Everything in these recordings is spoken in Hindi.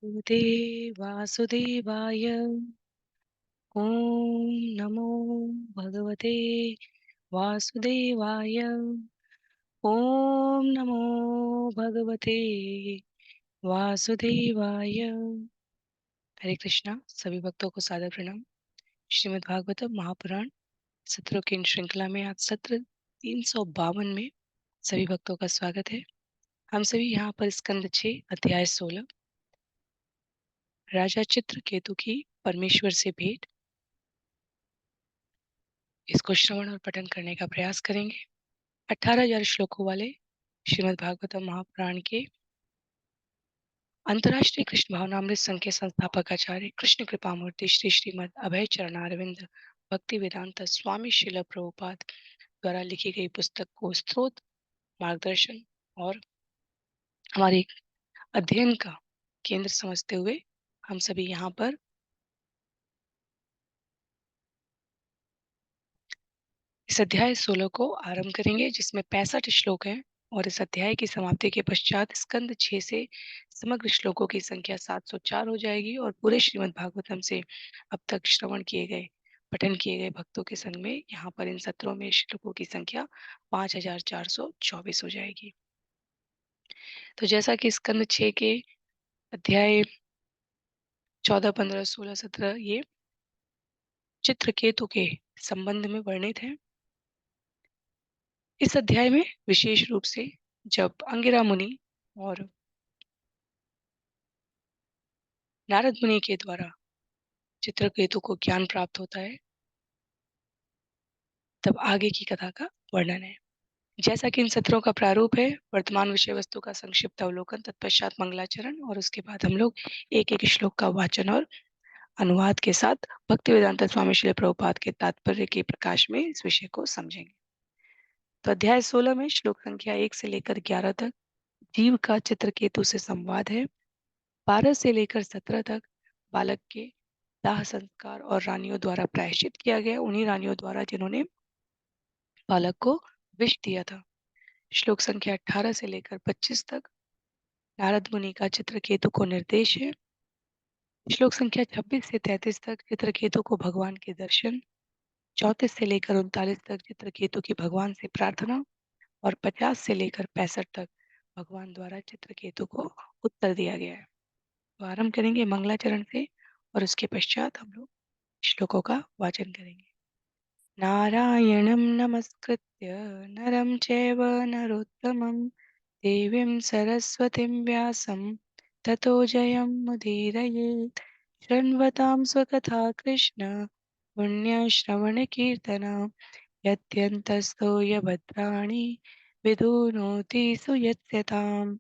भगवते वासुदेवाय। ओम नमो भगवते वासुदेवाय। ओम नमो भगवते वासुदेवाय। हरे कृष्णा। सभी भक्तों को सादर प्रणाम। श्रीमद् भागवतम महापुराण सत्रों की इन श्रृंखला में आज सत्र 352 में सभी भक्तों का स्वागत है। हम सभी यहाँ पर स्कंद 6 अध्याय 16 राजा चित्रकेतु की परमेश्वर से भेंट, इसको श्रवण और पठन करने का प्रयास करेंगे। 18,000 श्लोकों वाले श्रीमद् भागवतम महापुराण के अंतर्राष्ट्रीय कृष्ण भावनामृत संघ के संस्थापक आचार्य कृष्ण कृपा मूर्ति श्री श्रीमद् अभय चरणारविंद भक्ति वेदांत स्वामी श्रील प्रभुपाद द्वारा लिखी गई पुस्तक को स्रोत मार्गदर्शन और हमारे अध्ययन का केंद्र समझते हुए हम सभी यहाँ पर इस अध्याय 16 को आरंभ करेंगे, जिसमें 65 श्लोक हैं। और इस अध्याय की समाप्ति के पश्चात स्कंद 6 से समग्र श्लोकों की संख्या 704 हो जाएगी और पूरे श्रीमद् भागवतम से अब तक श्रवण किए गए पठन किए गए भक्तों के संग में यहाँ पर इन सत्रों में श्लोकों की संख्या 5424 हो जाएगी। तो जैसा कि स्कंद 6 के अध्याय 14, 15, 16, 17 ये चित्रकेतु के संबंध में वर्णित है। इस अध्याय में विशेष रूप से जब अंगिरा मुनि और नारद मुनि के द्वारा चित्रकेतु को ज्ञान प्राप्त होता है, तब आगे की कथा का वर्णन है। जैसा कि इन सत्रों का प्रारूप है, वर्तमान विषय वस्तु का संक्षिप्त अवलोकन, तत्पश्चात मंगलाचरण और उसके बाद हम लोग एक एक श्लोक का वाचन और अनुवाद के साथ भक्तिवेदांत स्वामी श्रील प्रभुपाद के तात्पर्य के प्रकाश में इस विषय को समझेंगे। तो अध्याय 16 में श्लोक संख्या 1 से लेकर 11 तक जीव का चित्रकेतु से संवाद है। 12 से लेकर 17 तक बालक के दाह संस्कार और रानियों द्वारा प्रायश्चित किया गया, उन्हीं रानियों द्वारा जिन्होंने बालक को विष दिया था। श्लोक संख्या 18 से लेकर 25 तक नारद मुनि का चित्रकेतु को निर्देश है। श्लोक संख्या 26 से 33 तक चित्रकेतु को भगवान के दर्शन, 34 से लेकर 39 तक चित्रकेतु की भगवान से प्रार्थना और 50 से लेकर 65 तक भगवान द्वारा चित्रकेतु को उत्तर दिया गया है। तो आरंभ करेंगे मंगलाचरण से और उसके पश्चात हम लोग श्लोकों का वाचन करेंगे। नारायणं नमस्कृत्य नरं चैव नरोत्तमं देवीं सरस्वतीं व्यासं ततो जयमुदीरयेत्। शृण्वतां स्वकथा कृष्ण पुण्यश्रवणकीर्तना यत्यन्तस्थो यभद्राणि विदुनोति सुयत्स्यताम्।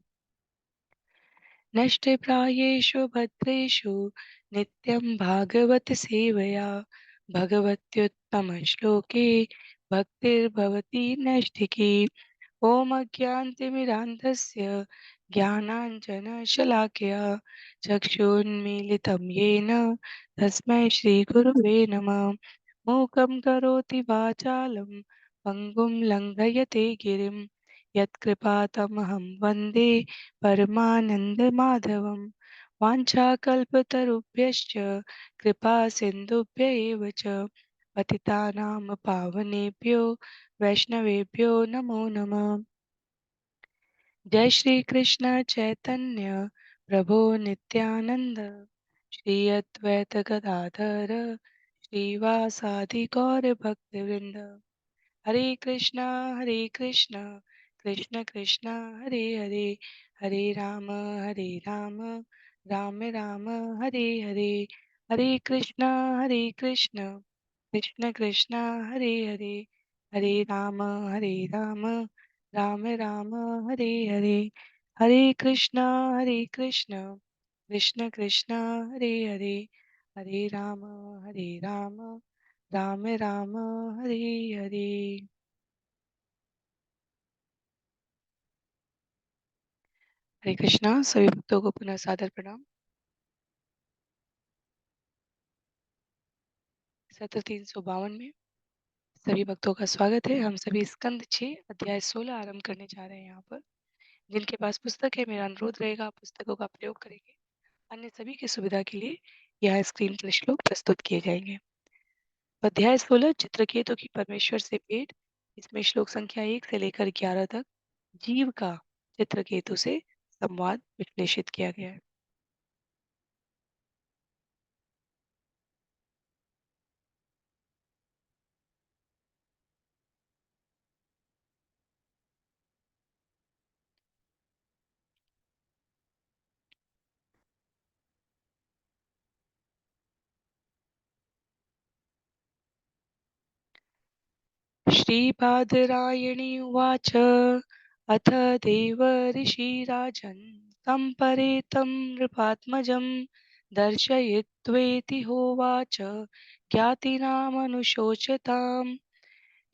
नष्टप्रायेषु भद्रेषु नित्यं भागवत सेवया भगवत्युत्तमश्लोके भक्तिर्भवति नैष्ठिकी। ॐ अज्ञानतिमिरान्धस्य ज्ञानाञ्जनशलाकया चक्षुन्मीलितं येन तस्मै श्रीगुरुवे नमः। मूकं करोति वाचालं पङ्गुं लङ्घयते गिरिं यत्कृपातमहं वन्दे परमानन्दमाधवं। वाञ्छाकल्पतरुभ्यश्च कृपा सिन्धुभ्य एव च पतितानां पावनेभ्यो वैष्णवेभ्यो नमो नमः। जय श्री कृष्ण चैतन्य प्रभो नित्यानंद श्री अद्वैत गदाधर श्रीवासादि गौर भक्तवृंद। हरे कृष्णा कृष्ण कृष्ण हरे हरे, हरे राम राम राम हरे हरे। हरे कृष्णा कृष्ण कृष्ण हरे हरे, हरे राम राम राम हरे हरे। हरे कृष्णा कृष्ण कृष्ण हरे हरे, हरे राम राम राम हरे हरे। हरे कृष्णा। सभी भक्तों को पुनः सादर प्रणाम। सत्र 352 में सभी भक्तों का स्वागत है। हम सभी स्कंद 6 अध्याय 16 आरंभ करने जा रहे हैं। यहाँ पर जिनके पास पुस्तक है, मेरा अनुरोध रहेगा आप पुस्तकों का प्रयोग करेंगे अन्य सभी की सुविधा के लिए यहाँ स्क्रीन पर श्लोक प्रस्तुत किए जाएंगे। अध्याय 16 चित्रकेतु की परमेश्वर से भेंट। इसमें श्लोक संख्या 1 से लेकर 11 तक जीव का चित्रकेतु से संवाद विश्लेषित किया गया है। श्रीपादरायणी उवाच अथ देव ऋषिराजन् तं परेतं नृपात्मजं दर्शयित्वेति होवाच ज्ञातिनामनुशोचताम्।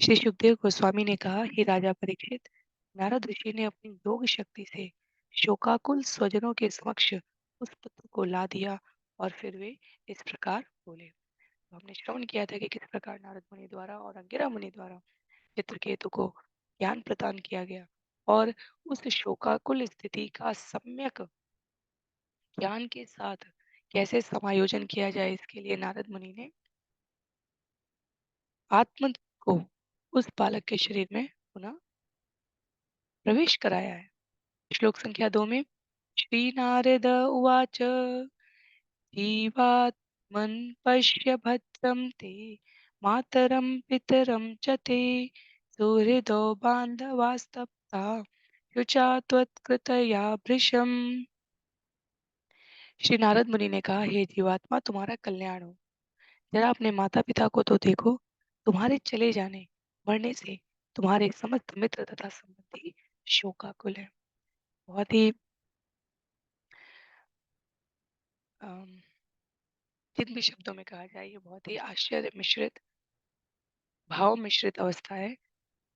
श्री सुखदेव गोस्वामी ने कहा, हे राजा परीक्षित, नारद ऋषि ने अपनी योग शक्ति से शोकाकुल स्वजनों के समक्ष उस पुत्र को ला दिया और फिर वे इस प्रकार बोले। तो हमने श्रवण किया था कि किस प्रकार नारद मुनि द्वारा और अंगिरा मुनि द्वारा चित्रकेतु को ज्ञान प्रदान किया गया और उस शोकाकुल स्थिति का सम्यक ज्ञान के साथ कैसे समायोजन किया जाए, इसके लिए नारद मुनि ने आत्म को उस बालक के शरीर में पुनः प्रवेश कराया है। श्लोक संख्या 2 में श्री नारद उवाच जीवात्मन् पश्य भद्रं ते मातरं पितरं च ते सुहृदो बान्धवास्तप्ता शुचा त्वत्कृतया भृशम्। श्री नारद मुनि ने कहा, हे जीवात्मा, तुम्हारा कल्याण हो। जरा अपने माता पिता को तो देखो। तुम्हारे चले जाने मरने से तुम्हारे समस्त मित्र तथा संबंधी शोकाकुल है। बहुत ही अम, जिन भी शब्दों में कहा जाए, ये बहुत ही आश्चर्य मिश्रित, भाव मिश्रित अवस्था है।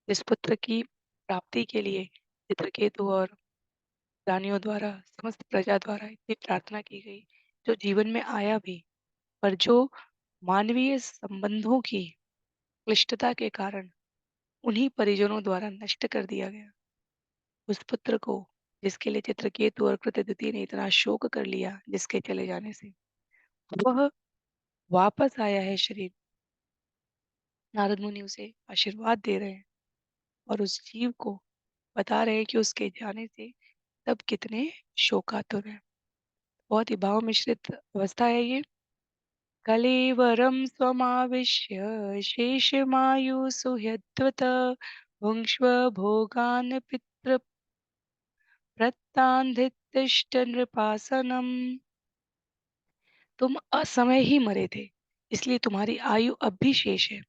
जिस पुत्र की प्राप्ति के लिए चित्रकेतु और रानियों द्वारा, समस्त प्रजा द्वारा इतनी प्रार्थना की गई, जो जीवन में आया भी, पर जो मानवीय संबंधों की क्लिष्टता के कारण उन्हीं परिजनों द्वारा नष्ट कर दिया गया। उस पुत्र को, जिसके लिए चित्रकेतु और कृतदिति ने इतना शोक कर लिया जिसके चले जाने से, वह वापस आया है शरीर। नारद मुनि उसे आशीर्वाद दे रहे हैं और उस जीव को बता रहे हैं कि उसके जाने से सब कितने शोकातुर हैं। बहुत ही भाव मिश्रित अवस्था है ये। कलेवरं स्वमाविश्य शेषमायु सुहृद्वत भुङ्क्ष्व भोगान् पितृप्रत्यान्धितिष्ठ नृपासनम्। तुम असमय ही मरे थे, इसलिए तुम्हारी आयु अब भी शेष है।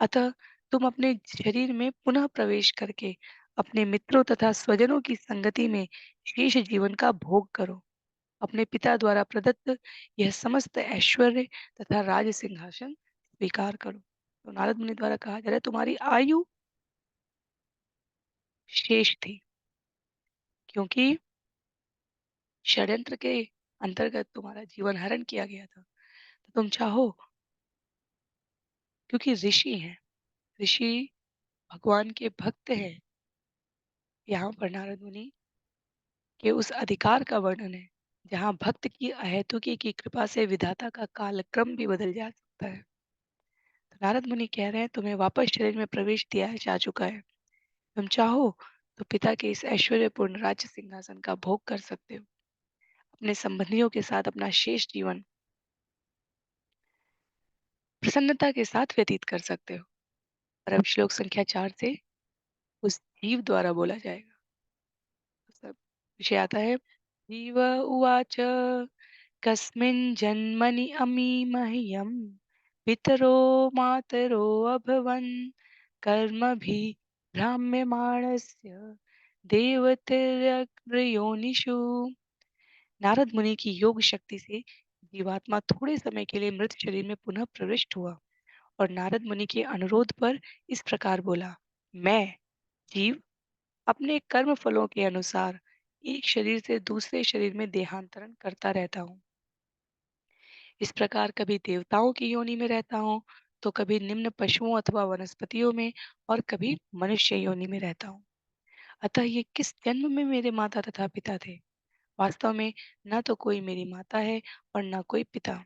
अतः तुम अपने शरीर में पुनः प्रवेश करके अपने मित्रों तथा स्वजनों की संगति में शेष जीवन का भोग करो। अपने पिता द्वारा प्रदत्त यह समस्त ऐश्वर्य तथा राज सिंहासन स्वीकार करो। तो नारद मुनि द्वारा कहा जा रहा है, तुम्हारी आयु शेष थी, क्योंकि षड्यंत्र के अंतर्गत तुम्हारा जीवन हरण किया गया था। तो तुम चाहो, क्योंकि ऋषि हैं, ऋषि भगवान के भक्त हैं। यहाँ पर नारद मुनि के उस अधिकार का वर्णन है जहाँ भक्त की अहेतुकी की कृपा से विधाता का कालक्रम भी बदल जा सकता है। तो नारद मुनि कह रहे हैं, तुम्हें वापस शरीर में प्रवेश दिया जा चुका है। तुम चाहो तो पिता के इस ऐश्वर्यपूर्ण राज्य सिंहासन का भोग कर सकते हो। अपने संबंधियों के साथ अपना शेष जीवन प्रसन्नता के साथ व्यतीत कर सकते हो। और अब श्लोक संख्या 4 से उस जीव द्वारा बोला जाएगा। तो सब विषय आता है। जीव उवाच कस्मिन् जन्मनि अमी मह्यं पितरो मातरो अभवन् कर्मभिः भ्राम्यमाणस्य देवतिर्यग्रयोनिषु। नारद मुनि की योग शक्ति से जीवात्मा थोड़े समय के लिए मृत शरीर में पुनः प्रविष्ट हुआ और नारद मुनि के अनुरोध पर इस प्रकार बोला, मैं जीव अपने कर्म फलों के अनुसार एक शरीर से दूसरे शरीर में देहांतरण करता रहता हूँ। इस प्रकार कभी देवताओं की योनि में रहता हूँ, तो कभी निम्न पशुओं अथवा वनस्पतियों में और कभी मनुष्य योनि में रहता हूँ। अतः ये किस जन्म में मेरे माता तथा पिता थे, वास्तव में ना तो कोई मेरी माता है और ना कोई पिता।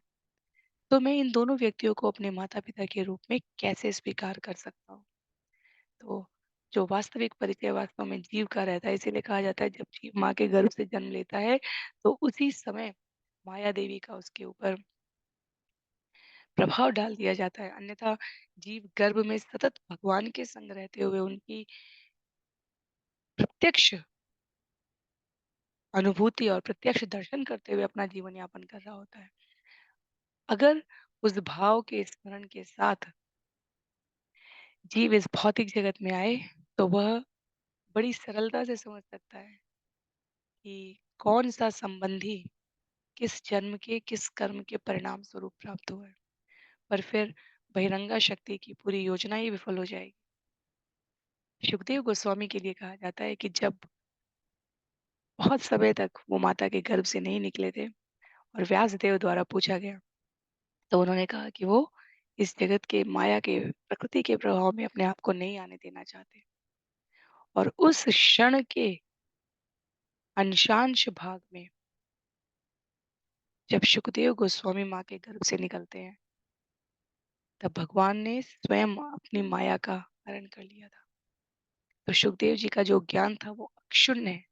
तो मैं इन दोनों व्यक्तियों को अपने माता-पिता के रूप में कैसे स्वीकार कर सकता हूँ? तो जो वास्तविक परिचय वास्तव में जीव का रहता है, इसीलिए कहा जाता है जब जीव माँ के गर्भ से जन्म लेता है, तो उसी समय माया देवी का उसके ऊपर प्रभाव डाल दिया जाता है। अन्यथा जीव गर्भ में सतत भगवान के संग रहते हुए उनकी प्रत्यक्ष अनुभूति और प्रत्यक्ष दर्शन करते हुए अपना जीवन यापन कर रहा होता है। अगर उस भाव के स्मरण के साथ जीव इस भौतिक जगत में आए, तो वह बड़ी सरलता से समझ सकता है कि कौन-सा संबंधी किस जन्म के, किस कर्म के परिणाम स्वरूप प्राप्त हुआ है। पर फिर बहिरंगा शक्ति की पूरी योजना ही विफल हो जाएगी। सुखदेव गोस्वामी के लिए कहा जाता है कि जब बहुत समय तक वो माता के गर्भ से नहीं निकले थे और व्यासदेव द्वारा पूछा गया, तो उन्होंने कहा कि वो इस जगत के माया के प्रकृति के प्रभाव में अपने आप को नहीं आने देना चाहते। और उस क्षण के अंशांश भाग में जब सुखदेव गोस्वामी माँ के गर्भ से निकलते हैं, तब भगवान ने स्वयं अपनी माया का हरण कर लिया था। तो सुखदेव जी का जो ज्ञान था वो अक्षुण्ण है,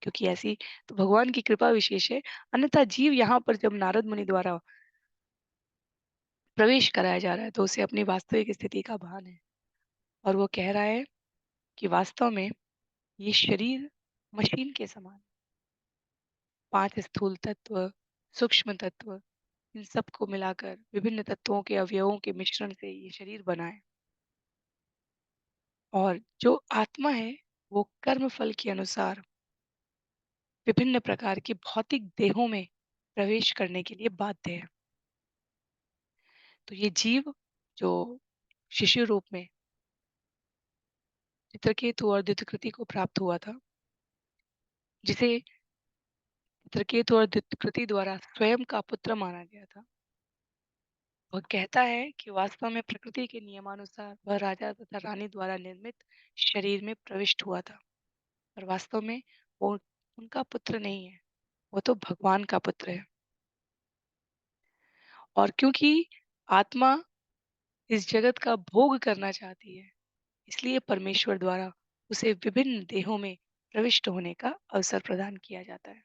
क्योंकि ऐसी तो भगवान की कृपा विशेष है। अन्यथा जीव यहाँ पर जब नारद मुनि द्वारा प्रवेश कराया जा रहा है, तो उसे अपनी वास्तविक स्थिति का भान है और वो कह रहा है कि वास्तव में ये शरीर मशीन के समान है। 5 स्थूल तत्व, सूक्ष्म तत्व, इन सबको मिलाकर विभिन्न तत्वों के अवयवों के मिश्रण से ये शरीर बना है। और जो आत्मा है, वो कर्म फल के अनुसार विभिन्न प्रकार के भौतिक देहों में प्रवेश करने के लिए बाध्य है। तो ये जीव जो शिशु रूप में चित्रकेतु और दित्रकृति को प्राप्त हुआ था, जिसे चित्रकेतु और दित्रकृति द्वारा स्वयं का पुत्र माना गया था। वह कहता है कि वास्तव में प्रकृति के नियमानुसार वह राजा तथा रानी द्वारा निर्मित शरीर में प्रविष्ट हुआ था, पर वास्तव में वो उनका पुत्र नहीं है, वो तो भगवान का पुत्र है। और क्योंकि आत्मा इस जगत का भोग करना चाहती है, इसलिए परमेश्वर द्वारा उसे विभिन्न देहों में प्रविष्ट होने का अवसर प्रदान किया जाता है।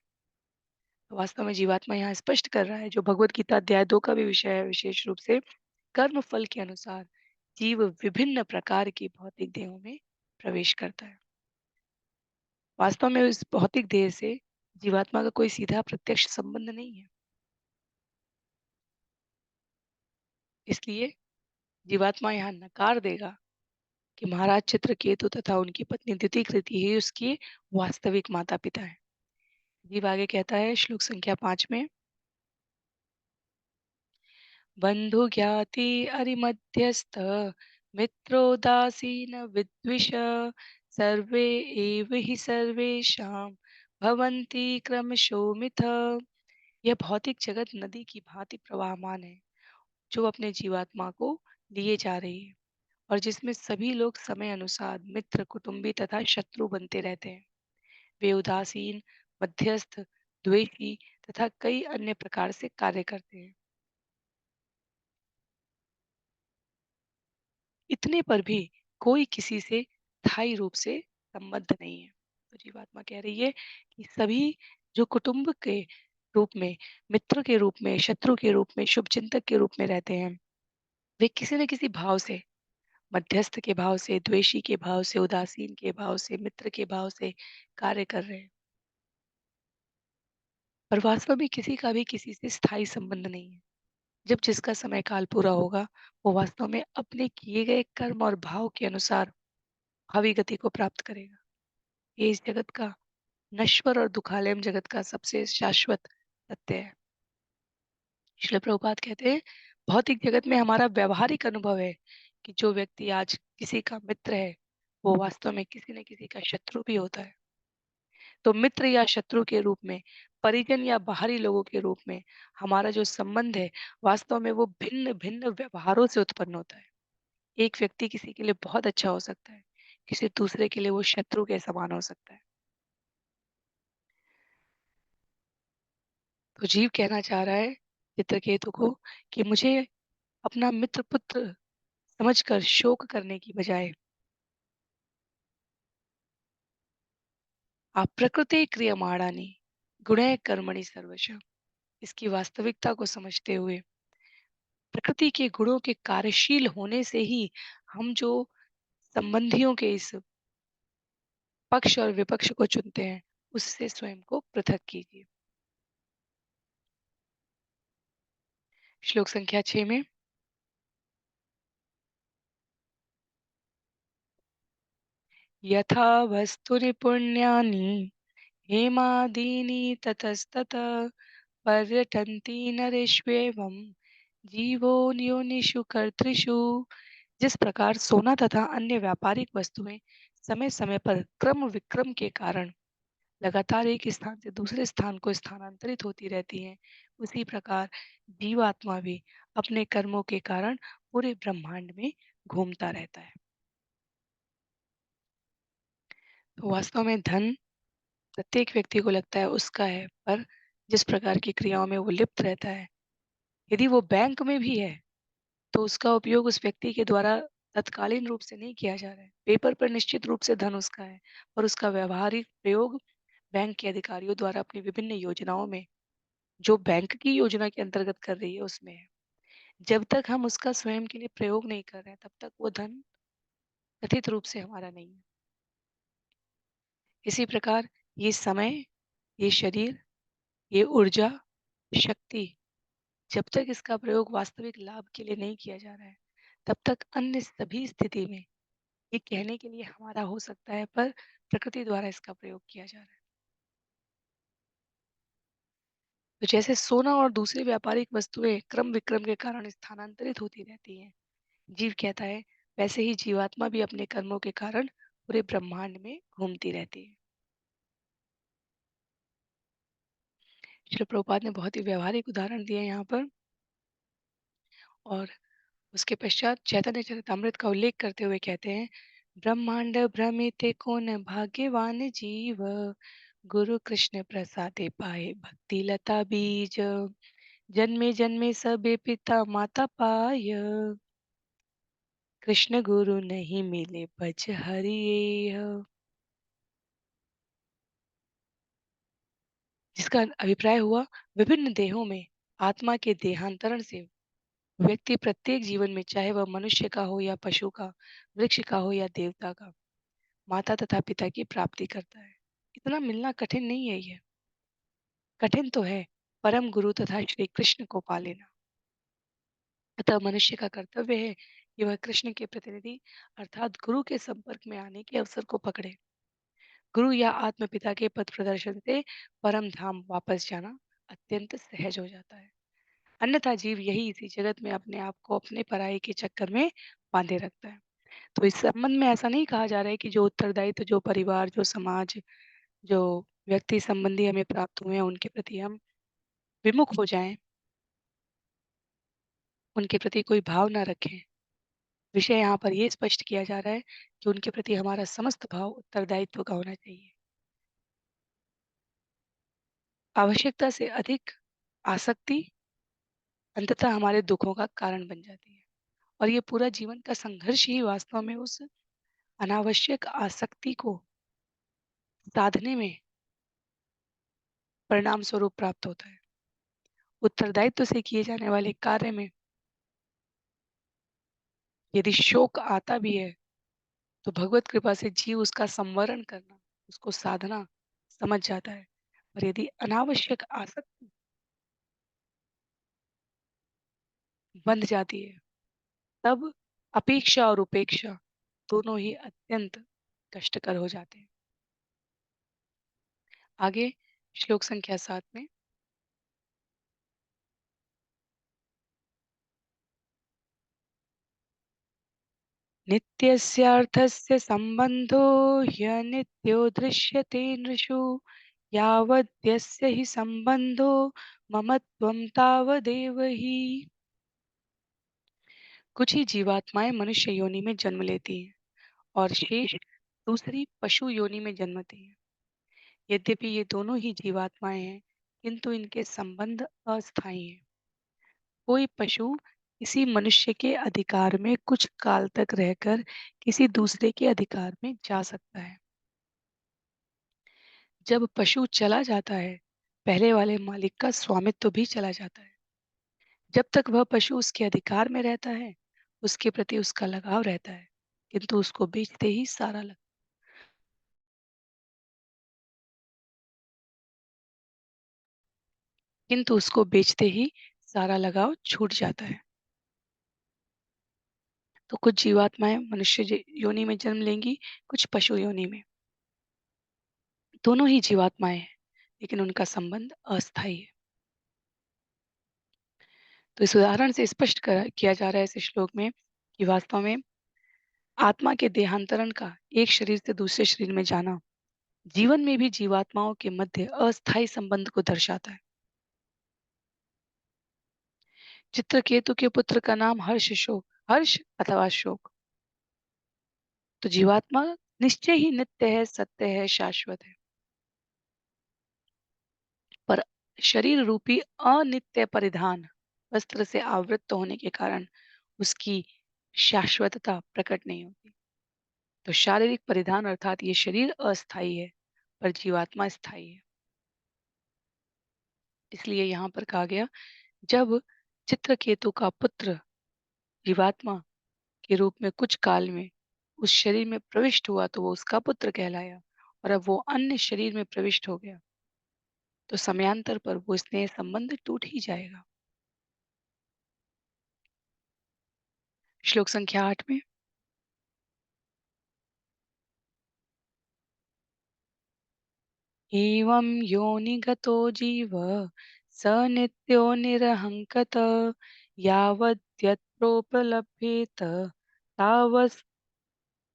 तो वास्तव में जीवात्मा यहाँ स्पष्ट कर रहा है, जो भगवत गीता अध्याय 2 का भी विषय है, विशेष रूप से कर्म फल के अनुसार जीव विभिन्न प्रकार की भौतिक देहों में प्रवेश करता है। वास्तव में इस भौतिक देह से जीवात्मा का कोई सीधा प्रत्यक्ष संबंध नहीं है। इसलिए जीवात्मा यहाँ नकार देगा कि महाराज चित्रकेतु तथा उनकी पत्नी दितिकृति ही उसके वास्तविक माता पिता हैं। जीव आगे कहता है श्लोक संख्या 5 में, बंधु ज्ञाति अरिमध्यस्थ मित्रोदासीन विद्विष सर्वे एव हि सर्वेषां भवन्ति क्रमशोमिथ। यह भौतिक जगत नदी की भांति प्रवाहमान है, जो अपने जीवात्मा को लिए जा रही है और जिसमें सभी लोग समय अनुसार मित्र, कुटुंबी तथा शत्रु बनते रहते हैं। वे उदासीन, मध्यस्थ, द्वेषी तथा कई अन्य प्रकार से कार्य करते हैं। इतने पर भी कोई किसी से स्थायी रूप से संबद्ध नहीं है। तो जीवात्मा कह रही है कि सभी जो कुटुंब के रूप में, मित्र के रूप में, शत्रु के रूप में, शुभचिंतक के रूप में रहते हैं, वे किसी न किसी भाव से, मध्यस्थ के भाव से, द्वेषी के भाव से, उदासीन के भाव से, मित्र के भाव से कार्य कर रहे हैं। पर वास्तव में किसी का भी किसी से स्थायी संबंध नहीं है। जब जिसका समय काल पूरा होगा, वो वास्तव में अपने किए गए कर्म और भाव के अनुसार भावी गति को प्राप्त करेगा। ये इस जगत का नश्वर और दुखालयम जगत का सबसे शाश्वत सत्य है। श्रील प्रभुपाद कहते हैं, भौतिक जगत में हमारा व्यावहारिक अनुभव है कि जो व्यक्ति आज किसी का मित्र है, वो वास्तव में किसी न किसी का शत्रु भी होता है। तो मित्र या शत्रु के रूप में, परिजन या बाहरी लोगों के रूप में हमारा जो संबंध है, वास्तव में वो भिन्न-भिन्न व्यवहारों से उत्पन्न होता है। एक व्यक्ति किसी के लिए बहुत अच्छा हो सकता है, किसी दूसरे के लिए वो शत्रु के समान हो सकता है। तो जीव कहना चाह रहा है चित्रकेतु को कि मुझे अपना मित्र पुत्र समझकर शोक करने की बजाय आप प्रकृति क्रियमाणानि गुणैः कर्मणि सर्वशः इसकी वास्तविकता को समझते हुए प्रकृति के गुणों के कार्यशील होने से ही हम जो संबंधियों के इस पक्ष और विपक्ष को चुनते हैं उससे स्वयं को पृथक कीजिए। श्लोक संख्या 6 में यथा वस्तुनि पुण्यानि हेमादीनि ततस्ततः पर्यटन्ति नरेष्वेवं जीवो योनिषु कर्तृषु। जिस प्रकार सोना तथा अन्य व्यापारिक वस्तुएं समय समय पर क्रम विक्रम के कारण लगातार एक स्थान से दूसरे स्थान को स्थानांतरित होती रहती हैं, उसी प्रकार जीवात्मा भी अपने कर्मों के कारण पूरे ब्रह्मांड में घूमता रहता है। तो वास्तव में धन प्रत्येक व्यक्ति को लगता है उसका है, पर जिस प्रकार की क्रियाओं में वो लिप्त रहता है, यदि वो बैंक में भी है तो उसका उपयोग उस व्यक्ति के द्वारा तत्कालीन रूप से नहीं किया जा रहा है। पेपर पर निश्चित रूप से धन उसका है, और उसका व्यावहारिक प्रयोग बैंक के अधिकारियों द्वारा अपनी विभिन्न योजनाओं में, जो बैंक की योजना के अंतर्गत कर रही है उसमें है। जब तक हम उसका स्वयं के लिए प्रयोग नहीं कर रहे हैं, तब तक वो धन कथित रूप से हमारा नहीं है। इसी प्रकार ये समय, ये शरीर, ये ऊर्जा, शक्ति, जब तक इसका प्रयोग वास्तविक लाभ के लिए नहीं किया जा रहा है, तब तक अन्य सभी स्थिति में ये कहने के लिए हमारा हो सकता है, पर प्रकृति द्वारा इसका प्रयोग किया जा रहा है। तो जैसे सोना और दूसरी व्यापारिक वस्तुएं क्रम विक्रम के कारण स्थानांतरित होती रहती हैं, जीव कहता है, वैसे ही जीवात्मा भी अपने कर्मों के कारण पूरे ब्रह्मांड में घूमती रहती है। श्री प्रभुपाद ने बहुत ही व्यवहारिक उदाहरण दिए यहाँ पर, और उसके पश्चात चैतन्य चरितामृत का उल्लेख करते हुए कहते हैं, ब्रह्मांड भ्रमिते को न भाग्यवान जीव गुरु कृष्ण प्रसादे पाए भक्ति लता बीज जन्मे जन्मे सबे पिता माता पाय कृष्ण गुरु नहीं मिले बज हरिये। जिसका अभिप्राय हुआ, विभिन्न देहों में आत्मा के देहांतरण से व्यक्ति प्रत्येक जीवन में, चाहे वह मनुष्य का हो या पशु का, वृक्ष का हो या देवता का, माता तथा पिता की प्राप्ति करता है। इतना मिलना कठिन नहीं है ये, कठिन तो है परम गुरु तथा श्री कृष्ण को पा लेना। अतः मनुष्य का कर्तव्य है कि वह कृष्ण के प्रतिनिधि अर्थात गुरु के संपर्क में आने के अवसर को पकड़े। गुरु या आत्म पिता के पथ प्रदर्शन से परम धाम वापस जाना अत्यंत सहज हो जाता है। अन्यथा जीव यही इसी जगत में अपने आप को अपने पराये के चक्कर में बांधे रखता है। तो इस संबंध में ऐसा नहीं कहा जा रहा है कि जो उत्तरदायित्व, जो परिवार, जो समाज, जो व्यक्ति संबंधी हमें प्राप्त हुए हैं उनके प्रति हम विमुख हो जाएं, उनके प्रति कोई भाव ना रखें। विषय यहाँ पर ये स्पष्ट किया जा रहा है कि उनके प्रति हमारा समस्त भाव उत्तरदायित्व का होना चाहिए। आवश्यकता से अधिक आसक्ति अंततः हमारे दुखों का कारण बन जाती है, और ये पूरा जीवन का संघर्ष ही वास्तव में उस अनावश्यक आसक्ति को साधने में परिणाम स्वरूप प्राप्त होता है। उत्तरदायित्व से किए जाने वाले कार्य में यदि शोक आता भी है, तो भगवत कृपा से जीव उसका संवरण करना, उसको साधना समझ जाता है। और यदि अनावश्यक आसक्ति बंध जाती है, तब अपेक्षा और उपेक्षा दोनों ही अत्यंत कष्टकर हो जाते हैं। आगे श्लोक संख्या 7 में, नित्यस्यार्थस्य सम्बन्धो ह्यनित्यो दृश्यते नृषु यावद्यस्य हि सम्बन्धो ममत्वं तावदेव हि। कुछ ही जीवात्माएं मनुष्य योनि में जन्म लेती हैं और शेष दूसरी पशु योनि में जन्मती हैं। यद्यपि ये दोनों ही जीवात्माएं हैं, किंतु इनके संबंध अस्थायी हैं। कोई पशु किसी मनुष्य के अधिकार में कुछ काल तक रहकर किसी दूसरे के अधिकार में जा सकता है। जब पशु चला जाता है, पहले वाले मालिक का स्वामित्व भी चला जाता है। जब तक वह पशु उसके अधिकार में रहता है, उसके प्रति उसका लगाव रहता है, किंतु उसको बेचते ही किंतु उसको बेचते ही सारा लगाव छूट जाता है। तो कुछ जीवात्माएं मनुष्य योनि में जन्म लेंगी, कुछ पशु योनि में। दोनों ही जीवात्माएं हैं, लेकिन उनका संबंध अस्थायी है। तो इस उदाहरण से स्पष्ट किया जा रहा है इस श्लोक में कि वास्तव में आत्मा के देहांतरण का एक शरीर से दूसरे शरीर में जाना जीवन में भी जीवात्माओं के मध्य अस्थायी संबंध को दर्शाता है। चित्रकेतु के पुत्र का नाम हर्ष अथवा शोक। तो जीवात्मा निश्चय ही नित्य है, सत्य है, शाश्वत है। पर शरीर रूपी अनित्य परिधान वस्त्र से आवृत्त होने के कारण उसकी शाश्वतता प्रकट नहीं होती। तो शारीरिक परिधान अर्थात ये शरीर अस्थायी है, पर जीवात्मा स्थायी है। इसलिए यहाँ पर कहा गया, जब चित्रकेतु का पुत्र जीवात्मा के रूप में कुछ काल में उस शरीर में प्रविष्ट हुआ तो वो उसका पुत्र कहलाया, और अब वो अन्य शरीर में प्रविष्ट हो गया तो समयांतर पर वो स्नेह संबंध टूट ही जाएगा। श्लोक संख्या 8 में, एवं योनिगतो जीव स नित्यो निरहङ्कत यावद्यत्रोपलभ्येत तावत्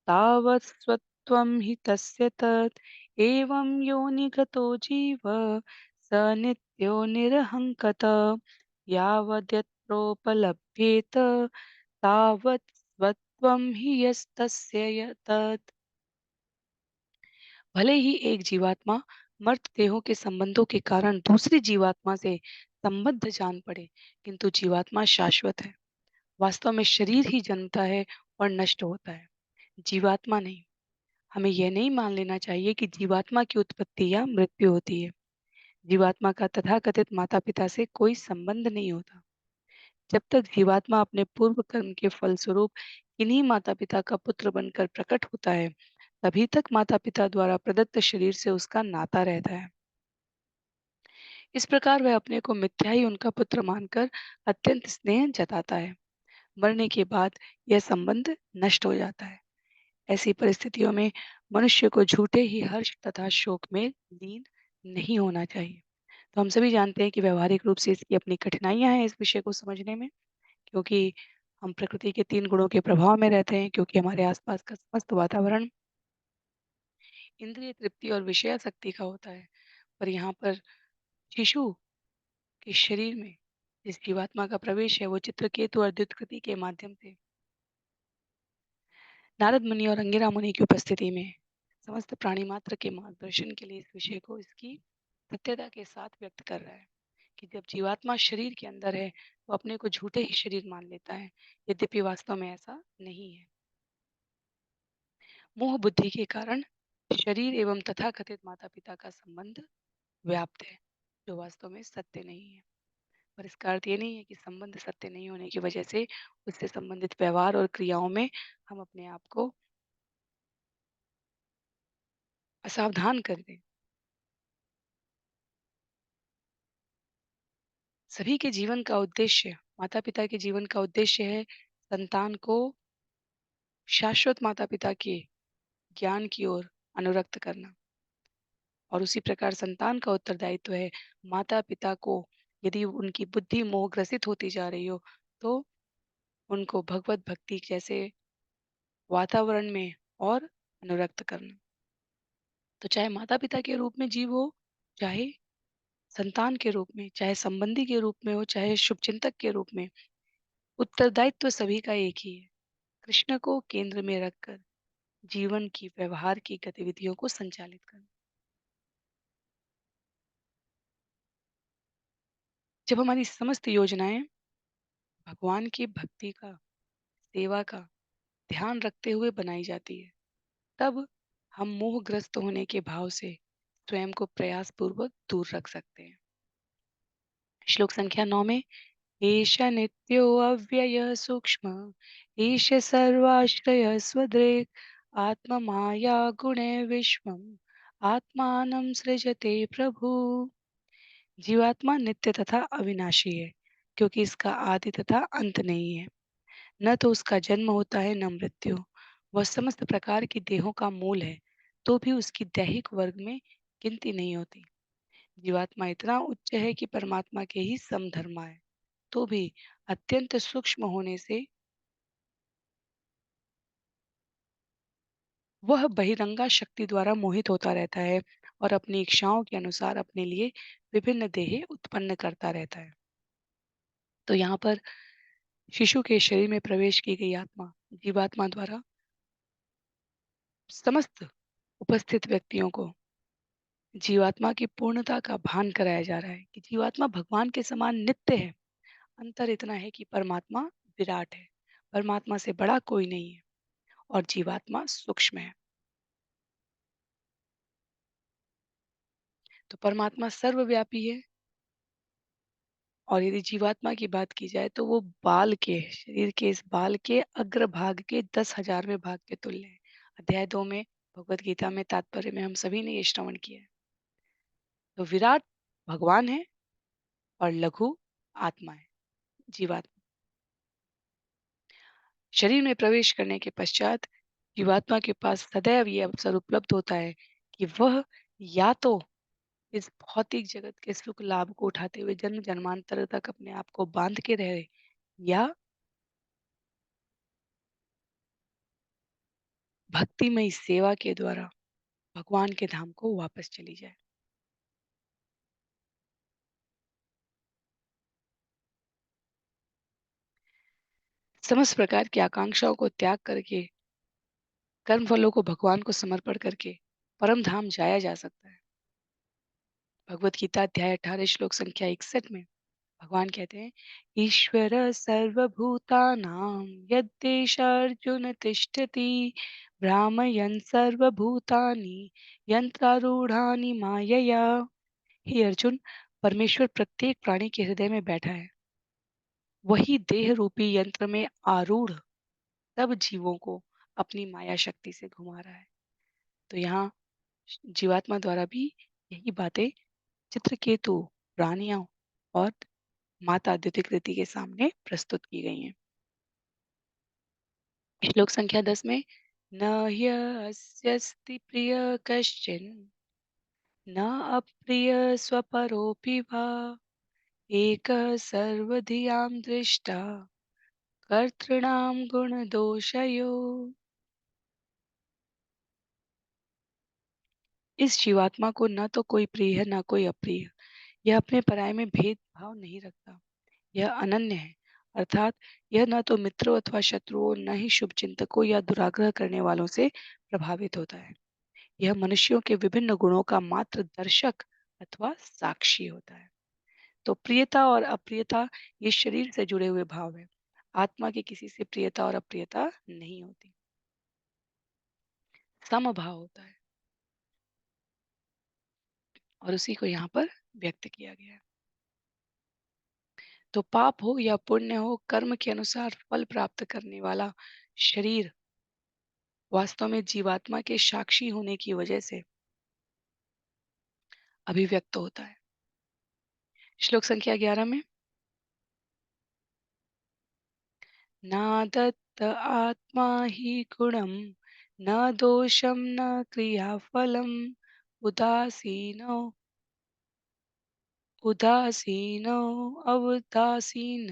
तावत्स्वत्वं हि तस्य तत्। एवं योनिगतो जीव स नित्यो निरहङ्कत यावद्यत्रोपलभ्येत तावत् स्वत्वं हि यस्तस्य तत्। भले ही एक जीवात्मा मर्त देहों के संबंधों के कारण दूसरी जीवात्मा से संबद्ध जान पड़े, किंतु जीवात्मा शाश्वत है। वास्तव में शरीर ही जन्मता है और नष्ट होता है, जीवात्मा नहीं। हमें यह नहीं मान लेना चाहिए कि जीवात्मा की उत्पत्ति या मृत्यु होती है। जीवात्मा का तथाकथित माता पिता से कोई संबंध नहीं होता। जब तक जीवात्मा अपने पूर्व कर्म के फलस्वरूप इन्हीं माता पिता का पुत्र बनकर प्रकट होता है, तभी तक माता पिता द्वारा प्रदत्त शरीर से उसका नाता रहता है। इस प्रकार वह अपने को मिथ्या ही उनका पुत्र मानकर अत्यंत स्नेह जताता है। मरने के बाद यह संबंध नष्ट हो जाता है। ऐसी परिस्थितियों में मनुष्य को झूठे ही हर्ष तथा शोक में लीन नहीं होना चाहिए। तो हम सभी जानते हैं कि व्यवहारिक रूप से इसकी अपनी कठिनाइयां हैं इस विषय को समझने में, क्योंकि हम प्रकृति के 3 गुणों के प्रभाव में रहते हैं, क्योंकि हमारे आसपास का समस्त वातावरण इंद्रिय तृप्ति और विषयासक्ति का होता है। पर यहाँ पर शिशु के शरीर में जिस जीवात्मा का प्रवेश है वो चित्रकेतु और द्युतकृति के माध्यम से नारद मुनि और अंगिरा मुनि की उपस्थिति में समस्त प्राणी मात्र के मार्गदर्शन के लिए इस विषय को इसकी सत्यता के साथ व्यक्त कर रहा है कि जब जीवात्मा शरीर के अंदर है वो अपने को झूठे ही शरीर मान लेता है, यद्यपि वास्तव में ऐसा नहीं है। मोह बुद्धि के कारण शरीर एवं तथाकथित माता पिता का संबंध व्याप्त है, जो वास्तव में सत्य नहीं है। पर इसका अर्थ ये नहीं है कि संबंध सत्य नहीं होने की वजह से उससे संबंधित व्यवहार और क्रियाओं में हम अपने आप को असावधान कर दें। सभी के जीवन का उद्देश्य, माता पिता के जीवन का उद्देश्य है संतान को शाश्वत माता पिता के ज्ञान की ओर अनुरक्त करना, और उसी प्रकार संतान का उत्तरदायित्व है माता पिता को, यदि उनकी बुद्धि मोहग्रसित होती जा रही हो तो उनको भगवत भक्ति जैसे वातावरण में और अनुरक्त करना। तो चाहे माता पिता के रूप में जीव हो, चाहे संतान के रूप में, चाहे संबंधी के रूप में हो, चाहे शुभचिंतक के रूप में, उत्तरदायित्व सभी का एक ही है, कृष्ण को केंद्र में रखकर जीवन की व्यवहार की गतिविधियों को संचालित करना। जब हमारी समस्त योजनाएँ भगवान की भक्ति का, सेवा का ध्यान रखते हुए बनाई जाती है, तब हम मोहग्रस्त होने के भाव से स्वयं को प्रयासपूर्वक दूर रख सकते हैं। श्लोक संख्या 9 में एष नित्यो अव्ययः सूक्ष्म एष सर्वाश्रयः स्वदृक् आत्ममाया गुणे विश्वम् आत्मानं सृजते प्रभु। जीवात्मा नित्य तथा अविनाशी है, क्योंकि इसका आदि तथा अंत नहीं है। न तो उसका जन्म होता है न मृत्यु। वह समस्त प्रकार की देहों का मूल है, तो भी उसकी दैहिक वर्ग में गिनती नहीं होती। जीवात्मा इतना उच्च है कि परमात्मा के ही समधर्मा है, तो भी अत्यंत सूक्ष्म होने से वह बहिरंगा शक्ति द्वारा मोहित होता रहता है और अपनी इच्छाओं के अनुसार अपने लिए विभिन्न देह उत्पन्न करता रहता है। तो यहाँ पर शिशु के शरीर में प्रवेश की गई आत्मा जीवात्मा द्वारा समस्त उपस्थित व्यक्तियों को जीवात्मा की पूर्णता का भान कराया जा रहा है कि जीवात्मा भगवान के समान नित्य है। अंतर इतना है कि परमात्मा विराट है, परमात्मा से बड़ा कोई नहीं है और जीवात्मा सूक्ष्म है। तो परमात्मा सर्वव्यापी है और यदि जीवात्मा की बात की जाए तो वो बाल के शरीर के इस बाल के अग्रभाग के 10,000वें भाग के तुल्य है। अध्याय 2 में भगवत गीता में तात्पर्य में हम सभी ने ये श्रवण किया है। तो विराट भगवान है और लघु आत्मा है, जीवात्मा। शरीर में प्रवेश करने के पश्चात जीवात्मा के पास सदैव ये अवसर उपलब्ध होता है कि वह या तो इस भौतिक जगत के सुख लाभ को उठाते हुए जन्म जन्मांतर तक अपने आप को बांध के रहे या भक्तिमय सेवा के द्वारा भगवान के धाम को वापस चली जाए। समस्त प्रकार की आकांक्षाओं को त्याग करके कर्म फलों को भगवान को समर्पण करके परम धाम जाया जा सकता है। भगवत गीता अध्याय 18 श्लोक संख्या 61 में भगवान कहते हैं ईश्वर सर्वभूतानां यद्देश अर्जुन तिष्ठति भ्रामयन् सर्वभूतानि यंत्रारूढ़ानि मायया। हे अर्जुन, परमेश्वर प्रत्येक प्राणी के हृदय में बैठा है। वही देह रूपी यंत्र में आरूढ़ सब जीवों को अपनी माया शक्ति से घुमा रहा है। तो यहाँ जीवात्मा द्वारा भी यही बातें चित्रकेतु, प्राणियों और माता द्युतिकृति के सामने प्रस्तुत की गई हैं। श्लोक संख्या 10 में न ह्यस्यस्ति प्रिय कश्चिन न अप्रिय स्वपरोऽपि वा एकः सर्वधियां दृष्टा कर्तॄणां गुणदोषयो। इस जीवात्मा को न तो कोई प्रिय है न कोई अप्रिय। यह अपने पराये में भेदभाव नहीं रखता। यह अनन्य है, अर्थात यह न तो मित्रों अथवा शत्रुओं न ही शुभ चिंतकों या दुराग्रह करने वालों से प्रभावित होता है। यह मनुष्यों के विभिन्न गुणों का मात्र दर्शक अथवा साक्षी होता है। तो प्रियता और अप्रियता ये शरीर से जुड़े हुए भाव है। आत्मा की किसी से प्रियता और अप्रियता नहीं होती, समभाव होता है और उसी को यहाँ पर व्यक्त किया गया है। तो पाप हो या पुण्य हो, कर्म के अनुसार फल प्राप्त करने वाला शरीर वास्तव में जीवात्मा के साक्षी होने की वजह से अभिव्यक्त होता है। श्लोक संख्या 11 में नादत्त आत्मा हि गुणं न दोषं न क्रियाफलम् उदासीनो उदासीनो अवदासीन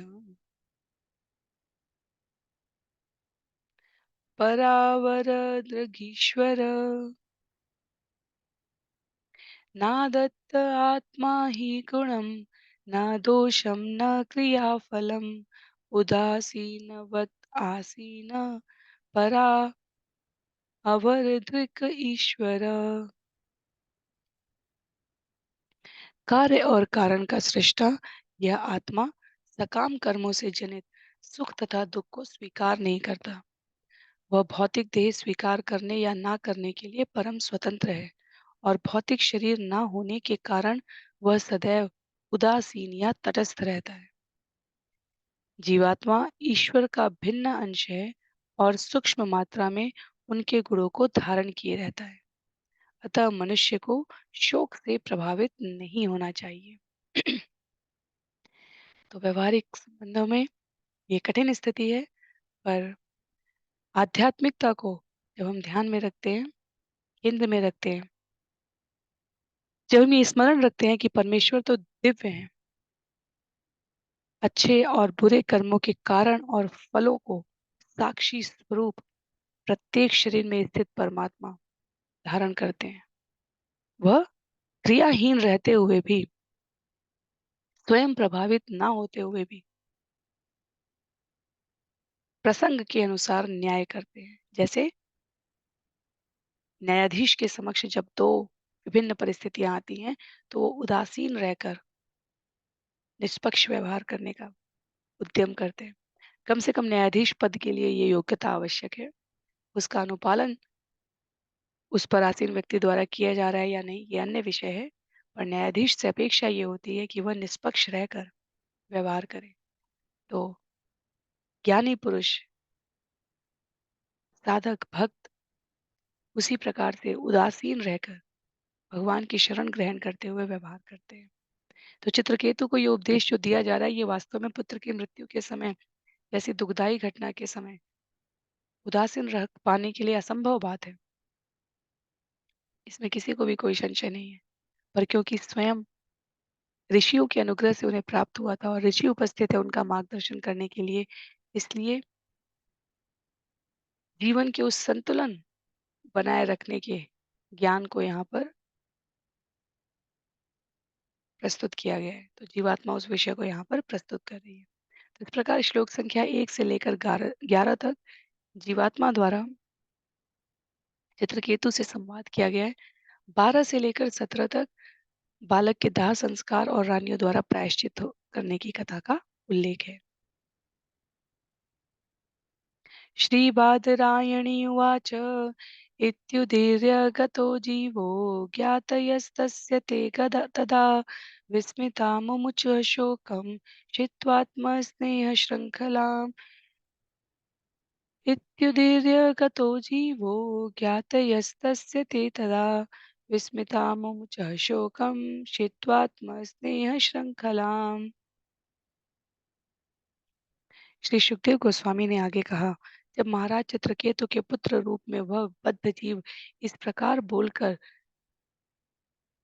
परावर दृघीश्वर नादत्त आत्मा हि गुणं न दोषं न क्रियाफलम् उदासीनवत् आसीन परा अवरदृक ईश्वर। कार्य और कारण का सृष्टा यह आत्मा सकाम कर्मों से जनित सुख तथा दुख को स्वीकार नहीं करता। वह भौतिक देह स्वीकार करने या ना करने के लिए परम स्वतंत्र है और भौतिक शरीर ना होने के कारण वह सदैव उदासीन या तटस्थ रहता है। जीवात्मा ईश्वर का भिन्न अंश है और सूक्ष्म मात्रा में उनके गुणों को धारण किए रहता है। अतः मनुष्य को शोक से प्रभावित नहीं होना चाहिए। तो व्यवहारिक संबंधों में ये कठिन स्थिति है, पर आध्यात्मिकता को जब हम ध्यान में रखते हैं, केंद्र में रखते हैं, जब हम ये स्मरण रखते हैं कि परमेश्वर तो दिव्य हैं, अच्छे और बुरे कर्मों के कारण और फलों को साक्षी स्वरूप प्रत्येक शरीर में स्थित परमात्मा धारण करते हैं। वह क्रियाहीन रहते हुए भी, स्वयं प्रभावित ना होते हुए भी प्रसंग के अनुसार न्याय करते हैं। जैसे न्यायाधीश के समक्ष जब दो विभिन्न परिस्थितियां आती हैं, तो वो उदासीन रहकर निष्पक्ष व्यवहार करने का उद्यम करते हैं। कम से कम न्यायाधीश पद के लिए ये योग्यता आवश्यक है। उसका अनुपालन उस पर आसीन व्यक्ति द्वारा किया जा रहा है या नहीं, ये अन्य विषय है। पर न्यायाधीश से अपेक्षा ये होती है कि वह निष्पक्ष रहकर व्यवहार करे। तो ज्ञानी पुरुष, साधक, भक्त उसी प्रकार से उदासीन रहकर भगवान की शरण ग्रहण करते हुए व्यवहार करते हैं। तो चित्रकेतु को ये उपदेश जो दिया जा रहा है, ये वास्तव में पुत्र की मृत्यु के समय जैसी दुखदायी घटना के समय उदासीन रह पाने के लिए असंभव बात है। इसमें किसी को भी कोई संशय नहीं है। पर क्योंकि स्वयं ऋषियों के अनुग्रह से उन्हें प्राप्त हुआ था और ऋषि उपस्थित है उनका मार्गदर्शन करने के लिए, इसलिए जीवन के उस संतुलन बनाए रखने के ज्ञान को यहाँ पर प्रस्तुत किया गया है। तो जीवात्मा उस विषय को यहाँ पर प्रस्तुत कर रही है। तो इस प्रकार श्लोक संख्या 1 से लेकर 11 तक जीवात्मा द्वारा चित्रकेतु से संवाद किया गया है। 12 से लेकर 17 तक बालक के दाह संस्कार और रानियों द्वारा प्रायश्चित करने की कथा का उल्लेख है। श्रीबादरायणी उवाच इत्युदीर्य गतो जीवो ज्ञातयस्तस्य ते तदा विस्मिता मुमुच शोकं चित्त्वात्मस्नेहशृङ्खलाम् इत्युदीर्य गतो जीवो ज्ञातयस्तस्य ते तदा विस्मिता मुमुच शोकं चित्त्वात्मस्नेहशृङ्खलाम्। श्री सुखदेव गोस्वामी ने आगे कहा, जब महाराज चित्रकेतु के पुत्र रूप में वह बद्ध जीव इस प्रकार बोलकर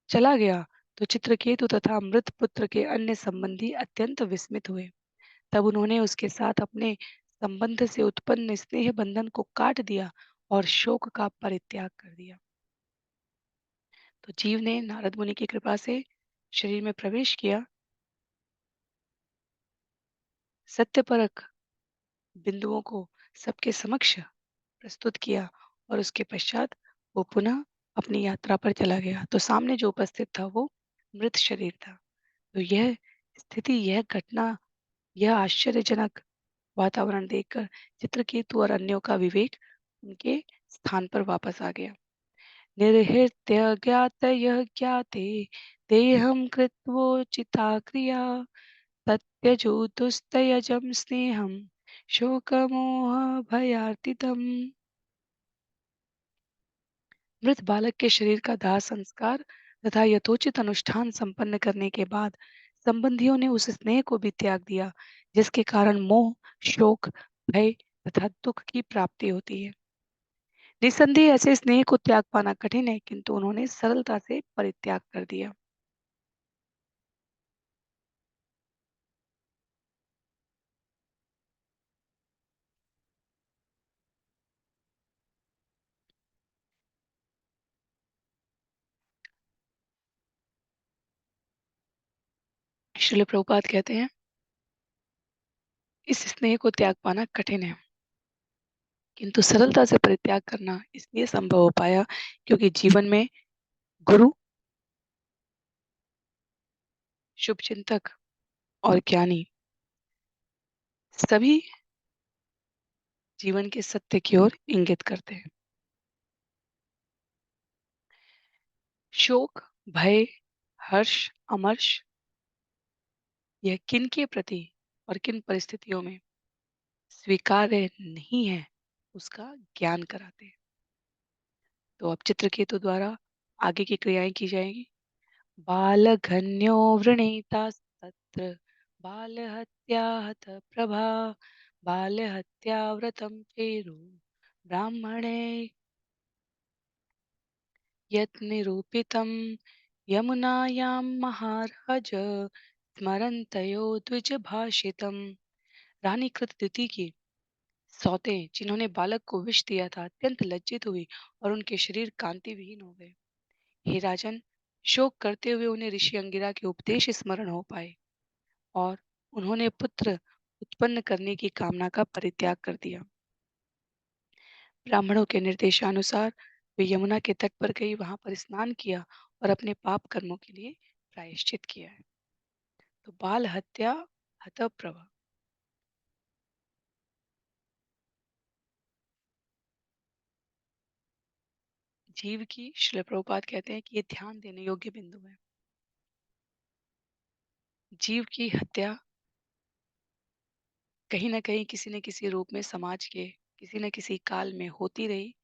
चला गया, तो चित्रकेतु तथा मृत पुत्र के अन्य संबंधी अत्यंत विस्मित हुए। तब उन्होंने उसके साथ अपने संबंध से उत्पन्न स्नेह बंधन को काट दिया और शोक का परित्याग कर दिया। तो जीव ने नारद मुनि की कृपा से शरीर में प्रवेश किया, सत्यपरक बिंदुओं को सबके समक्ष प्रस्तुत किया और उसके पश्चात वो पुनः अपनी यात्रा पर चला गया। तो सामने जो उपस्थित था वो मृत शरीर था। तो यह स्थिति, यह घटना, यह आश्चर्यजनक वातावरण देखकर चित्रकेतु और अन्यों का विवेक उनके स्थान पर वापस आ गया। निर्हृत्य ज्ञात यह ज्ञाते देहम कृत्वोचिता क्रिया तत्यजोतुस्तयजम स्नेहम शोकमोह भयार्तितम। मृत बालक के शरीर का दाह संस्कार तथा यथोचित अनुष्ठान संपन्न करने के बाद संबंधियों ने उस स्नेह को भी त्याग दिया जिसके कारण मोह, शोक, भय तथा दुख की प्राप्ति होती है। निस्संदेह ऐसे स्नेह को त्याग पाना कठिन है, किंतु उन्होंने सरलता से परित्याग कर दिया। श्रील प्रभुपाद कहते हैं, इस स्नेह को त्याग पाना कठिन है, किंतु सरलता से परित्याग करना इसलिए संभव हो पाया क्योंकि जीवन में गुरु, शुभचिंतक और ज्ञानी सभी जीवन के सत्य की ओर इंगित करते हैं। शोक, भय, हर्ष, अमर्ष यह किन के प्रति और किन परिस्थितियों में स्वीकार्य नहीं है, उसका ज्ञान कराते हैं। तो अब चित्रकेतु द्वारा आगे की क्रियाएं की जाएंगी। बालघन्यो वृणीतास्तत्र बालहत्या हत प्रभा बालहत्या व्रतं चेरु ब्राह्मणे यत् निरूपितं यमुनायां महाराज स्मरन्तयो द्विजभाषितम्। रानी कृतदिति की सौतें जिन्होंने बालक को विष दिया था अत्यंत लज्जित हुई और उनके शरीर कांति विहीन हो गए। हे राजन, शोक करते हुए उन्हें ऋषि अंगिरा के उपदेश स्मरण हो पाए और उन्होंने पुत्र उत्पन्न करने की कामना का परित्याग कर दिया। ब्राह्मणों के निर्देशानुसार वे यमुना के तट पर गई, वहां पर स्नान किया और अपने पाप कर्मों के लिए प्रायश्चित किया है। तो बाल हत्या हतप्रभ जीव की श्रील प्रभुपाद कहते हैं कि ये ध्यान देने योग्य बिंदु है। जीव की हत्या कहीं न कहीं किसी न किसी रूप में समाज के किसी न किसी काल में होती रही,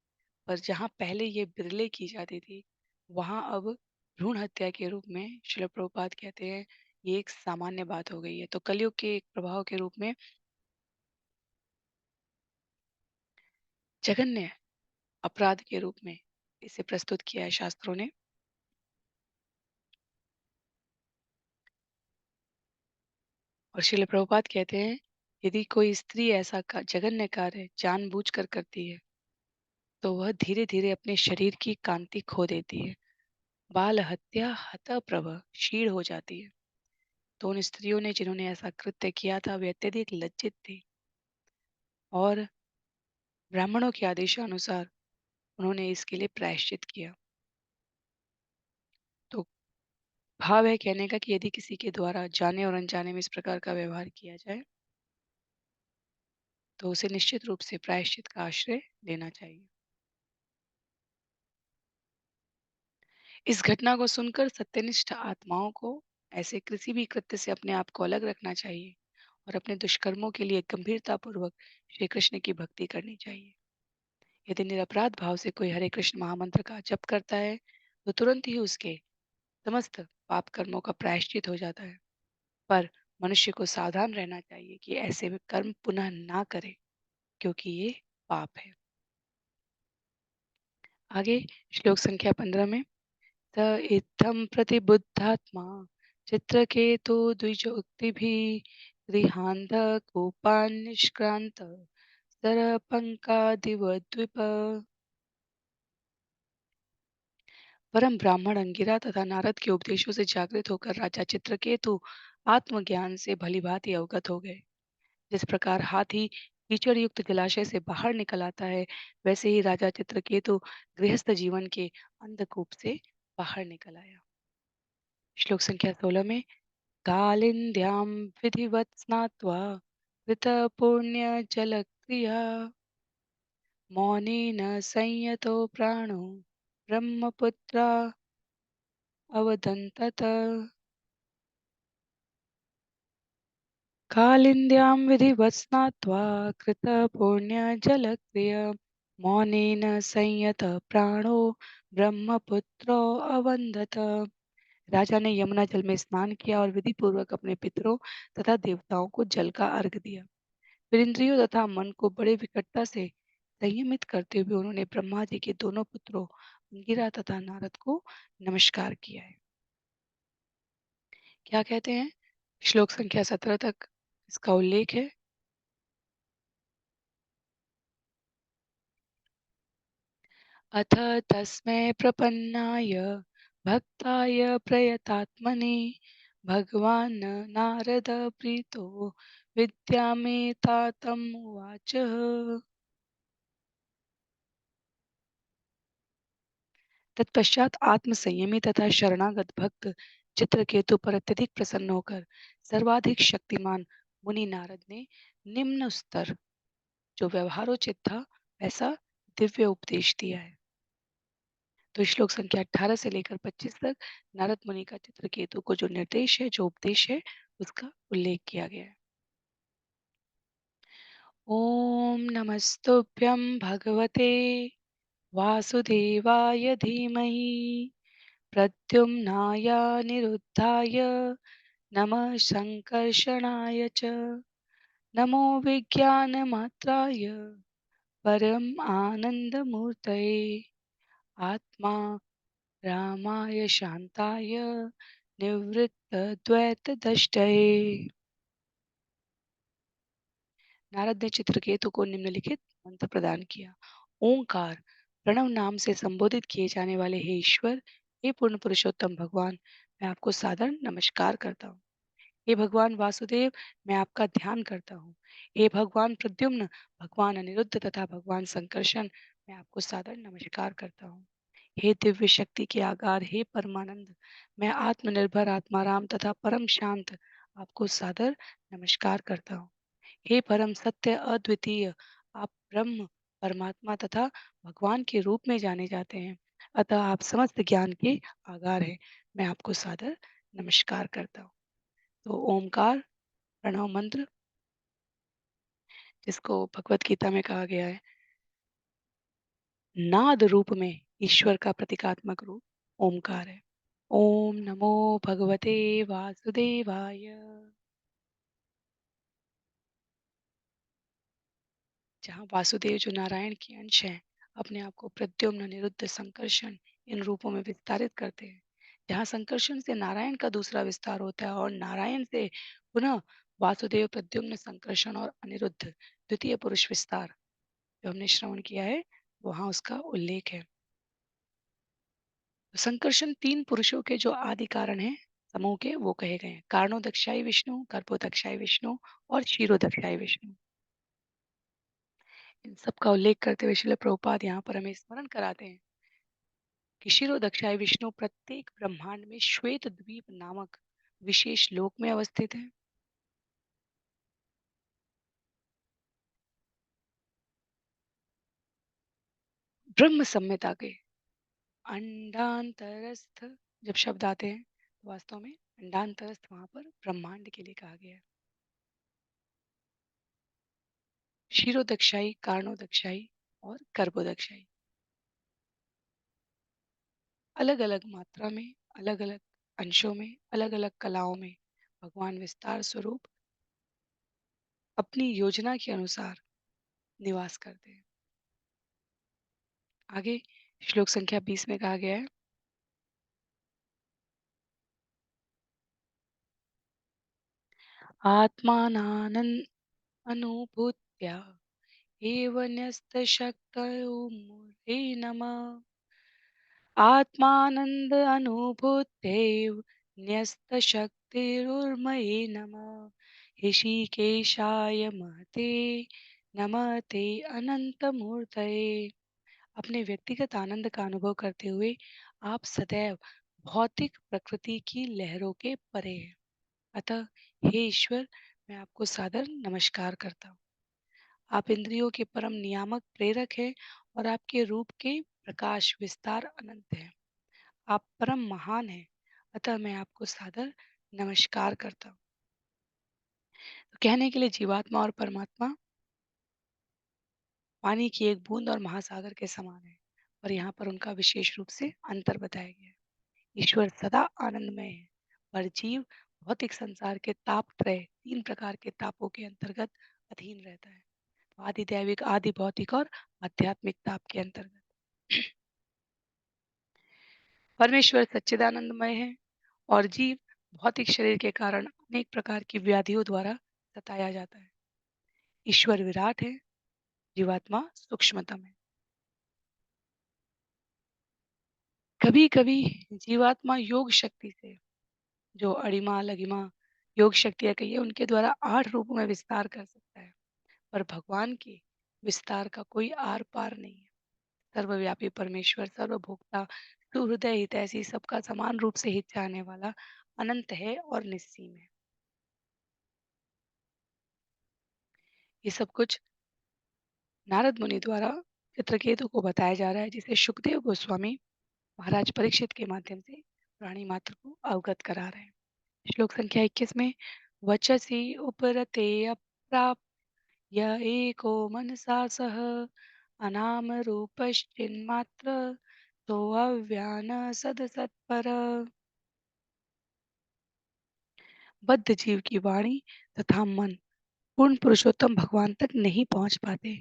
पर जहाँ पहले ये बिरले की जाती थी, वहाँ अब भ्रूण हत्या के रूप में श्रील प्रभुपाद कहते हैं, ये एक सामान्य बात हो गई है। तो कलयुग के एक प्रभाव के रूप में जघन्य अपराध के रूप में इसे प्रस्तुत किया है शास्त्रों ने। और श्रील प्रभुपाद कहते हैं, यदि कोई स्त्री ऐसा जघन्य कार्य जानबूझकर करती है, तो वह धीरे-धीरे अपने शरीर की कांति खो देती है। बाल हत्या हतप्रभ क्षीण हो जाती है। तो उन स्त्रियों ने जिन्होंने ऐसा कृत्य किया था वे अत्यधिक लज्जित थी और ब्राह्मणों के आदेशानुसार उन्होंने इसके लिए प्रायश्चित किया। तो भाव है कहने का कि यदि किसी के द्वारा जाने और अनजाने में इस प्रकार का व्यवहार किया जाए, तो उसे निश्चित रूप से प्रायश्चित का आश्रय लेना चाहिए। इस घटना को सुनकर सत्यनिष्ठ आत्माओं को ऐसे किसी भी कृत्य से अपने आप को अलग रखना चाहिए और अपने दुष्कर्मों के लिए गंभीरतापूर्वक श्री कृष्ण की भक्ति करनी चाहिए। यदि निरपराध भाव से कोई हरे कृष्ण महामंत्र का जप करता है, तो तुरंत ही उसके समस्त पाप कर्मों का प्रायश्चित हो जाता है। पर मनुष्य को सावधान रहना चाहिए कि ऐसे में कर्म पुनः ना करे, क्योंकि ये पाप है। आगे श्लोक संख्या 15 में स इत्थं प्रतिबुद्धात्मा चित्रकेतु द्विजोक्तिभिः गृहान्धकूपान् निष्क्रान्त सरपङ्कादिवद्विप। परम ब्राह्मण अंगिरा तथा नारद के उपदेशों से जागृत होकर राजा चित्रकेतु आत्मज्ञान से भलीभांति अवगत हो गए। जिस प्रकार हाथी कीचड़ युक्त जलाशय से बाहर निकल आता है, वैसे ही राजा चित्रकेतु गृहस्थ जीवन के अंधकूप से बाहर निकल आया। श्लोक संख्या 16 में कालिन्द्यां विधिवत् स्नात्वा कृतपुण्यजलक्रिया मौनेन संयतो प्राणो ब्रह्मपुत्रा अवदन्तत। कालिन्द्यां विधिवत् स्नात्वा कृतपुण्यजलक्रिया मौनेन संयत प्राणो ब्रह्मपुत्रो अवन्दत। राजा ने यमुना जल में स्नान किया और विधि पूर्वक अपने पितरों तथा देवताओं को जल का अर्घ दिया। फिर इंद्रियों तथा मन को बड़े विकटता से संयमित करते हुए उन्होंने ब्रह्मा जी के दोनों पुत्रों अंगिरा तथा नारद को नमस्कार किया है। क्या कहते हैं? श्लोक संख्या 17 तक इसका उल्लेख है। अथ तस्मै प्रपन्नाय भक्ताय प्रयतात्मने भगवान् नारद प्रीतो विद्यामेतातम् उवाच। तत्पश्चात आत्म संयमी तथा शरणागत भक्त चित्रकेतु पर अत्यधिक प्रसन्न होकर सर्वाधिक शक्तिमान मुनि नारद ने निम्न स्तर जो व्यवहारोचित था ऐसा दिव्य उपदेश दिया है। तो श्लोक संख्या 18 से लेकर 25 तक नारद मुनि का चित्रकेतु को जो निर्देश है, जो उपदेश है, उसका उल्लेख किया गया है। ओम नमस्तुभ्यं भगवते वासुदेवाय धीमहि प्रद्युम्नाय निरुद्धाय नमः संकर्षणाय च नमो विज्ञानमात्राय परम आनंदमूर्तये आत्मा रामाय शांताय निवृत्तद्वैतदष्टये। नारद ने चित्रकेतु को निम्नलिखित मंत्र प्रदान किया। ओंकार प्रणव नाम से संबोधित किए जाने वाले हे ईश्वर, हे पूर्ण पुरुषोत्तम भगवान, मैं आपको सादर नमस्कार करता हूँ। हे भगवान वासुदेव, मैं आपका ध्यान करता हूँ। हे भगवान प्रद्युम्न, भगवान अनिरुद्ध तथा भगवान संकर्षण, मैं आपको सादर नमस्कार करता हूँ। हे दिव्य शक्ति के आगार, हे परमानंद, मैं आत्मनिर्भर आत्माराम तथा परम शांत आपको सादर नमस्कार करता हूँ। हे परम सत्य अद्वितीय, आप ब्रह्म परमात्मा तथा भगवान के रूप में जाने जाते हैं, अतः आप समस्त ज्ञान के आगार हैं। मैं आपको सादर नमस्कार करता हूँ। तो ओमकार प्रणव मंत्र, जिसको भगवत गीता में कहा गया है, नाद रूप में ईश्वर का प्रतीकात्मक रूप ओमकार है। ओम नमो भगवते वासुदेवाय। जहाँ वासुदेव जो नारायण के अंश हैं, अपने आप को प्रद्युम्न, अनिरुद्ध, संकर्षण इन रूपों में विस्तारित करते हैं। जहाँ संकर्षण से नारायण का दूसरा विस्तार होता है और नारायण से पुनः वासुदेव, प्रद्युम्न, संकर्षण और अनिरुद्ध द्वितीय पुरुष विस्तार जो हमने श्रवण किया है, वहाँ उसका उल्लेख है। तो संकर्षण तीन पुरुषों के जो आदि कारण हैं समूह के, वो कहे गए हैं। कारणोदक्षाई विष्णु, गर्भोदक्षाई विष्णु और क्षीरोदक्षाई विष्णु। इन सब का उल्लेख करते हुए श्रील प्रभुपाद यहाँ पर हमें स्मरण कराते हैं कि क्षीरोदक्षाई विष्णु प्रत्येक ब्रह्मांड में श्वेत द्वीप नामक विशेष लोक में अवस्थित है। ब्रह्म संहिता के अंडांतरस्थ जब शब्द आते हैं, तो वास्तव में अंडांतरस्थ वहां पर ब्रह्मांड के लिए कहा गया है। क्षीरोदक्षाई, कारणोदक्षाई और गर्भोदक्षाई अलग अलग मात्रा में, अलग अलग अंशों में, अलग अलग कलाओं में भगवान विस्तार स्वरूप अपनी योजना के अनुसार निवास करते हैं। आगे श्लोक संख्या 20 में कहा गया है, आत्मानानन् अनुभूत्या एव न्यस्तशक्तयो मूर्धे नमः। आत्मानंद अनुभूतेव न्यस्तशक्तिरुर्मये नमः। ऋषिकेशाय महते नमते अनंतमूर्तये। अपने व्यक्तिगत आनंद का अनुभव करते हुए आप सदैव भौतिक प्रकृति की लहरों के परे हैं। अतः हे ईश्वर, मैं आपको सादर नमस्कार करता हूँ। आप इंद्रियों के परम नियामक प्रेरक हैं और आपके रूप के प्रकाश विस्तार अनंत है। आप परम महान हैं, अतः मैं आपको सादर नमस्कार करता हूँ। तो कहने के लिए जीवात्मा और परमात्मा पानी की एक बूंद और महासागर के समान है, और यहाँ पर उनका विशेष रूप से अंतर बताया गया है। ईश्वर सदा आनंदमय है, पर जीव भौतिक संसार के ताप त्रय, तीन प्रकार के तापों के अंतर्गत अधीन रहता है। आदि दैविक, आदि भौतिक और आध्यात्मिक ताप के अंतर्गत। परमेश्वर सच्चिदानंदमय है और जीव भौतिक शरीर के कारण अनेक प्रकार की व्याधियों द्वारा सताया जाता है। ईश्वर विराट है, जीवात्मा सूक्ष्मतम है। कभी कभी जीवात्मा योग शक्ति से, जो अड़िमा लघिमा योग शक्तियां कही उनके द्वारा 8 रूपों में विस्तार कर सकता है, पर भगवान के विस्तार का कोई आर पार नहीं है। सर्वव्यापी परमेश्वर, सर्वभोक्ता, सुहृदय, हितैषी, सबका समान रूप से हित चाहने वाला, अनंत है और निस्सीम है। ये सब कुछ नारद मुनि द्वारा चित्रकेतु को बताया जा रहा है, जिसे सुखदेव गोस्वामी महाराज परीक्षित के माध्यम से प्राणी मात्र को अवगत करा रहे हैं। श्लोक संख्या 21 में वचसी उपरते अप्राप य एको मनसा सह अनाम रूपश्चिन्मात्र तो अव्यान सदसत्पर। बद्ध जीव की वाणी तथा मन पूर्ण पुरुषोत्तम भगवान तक नहीं पहुंच पाते,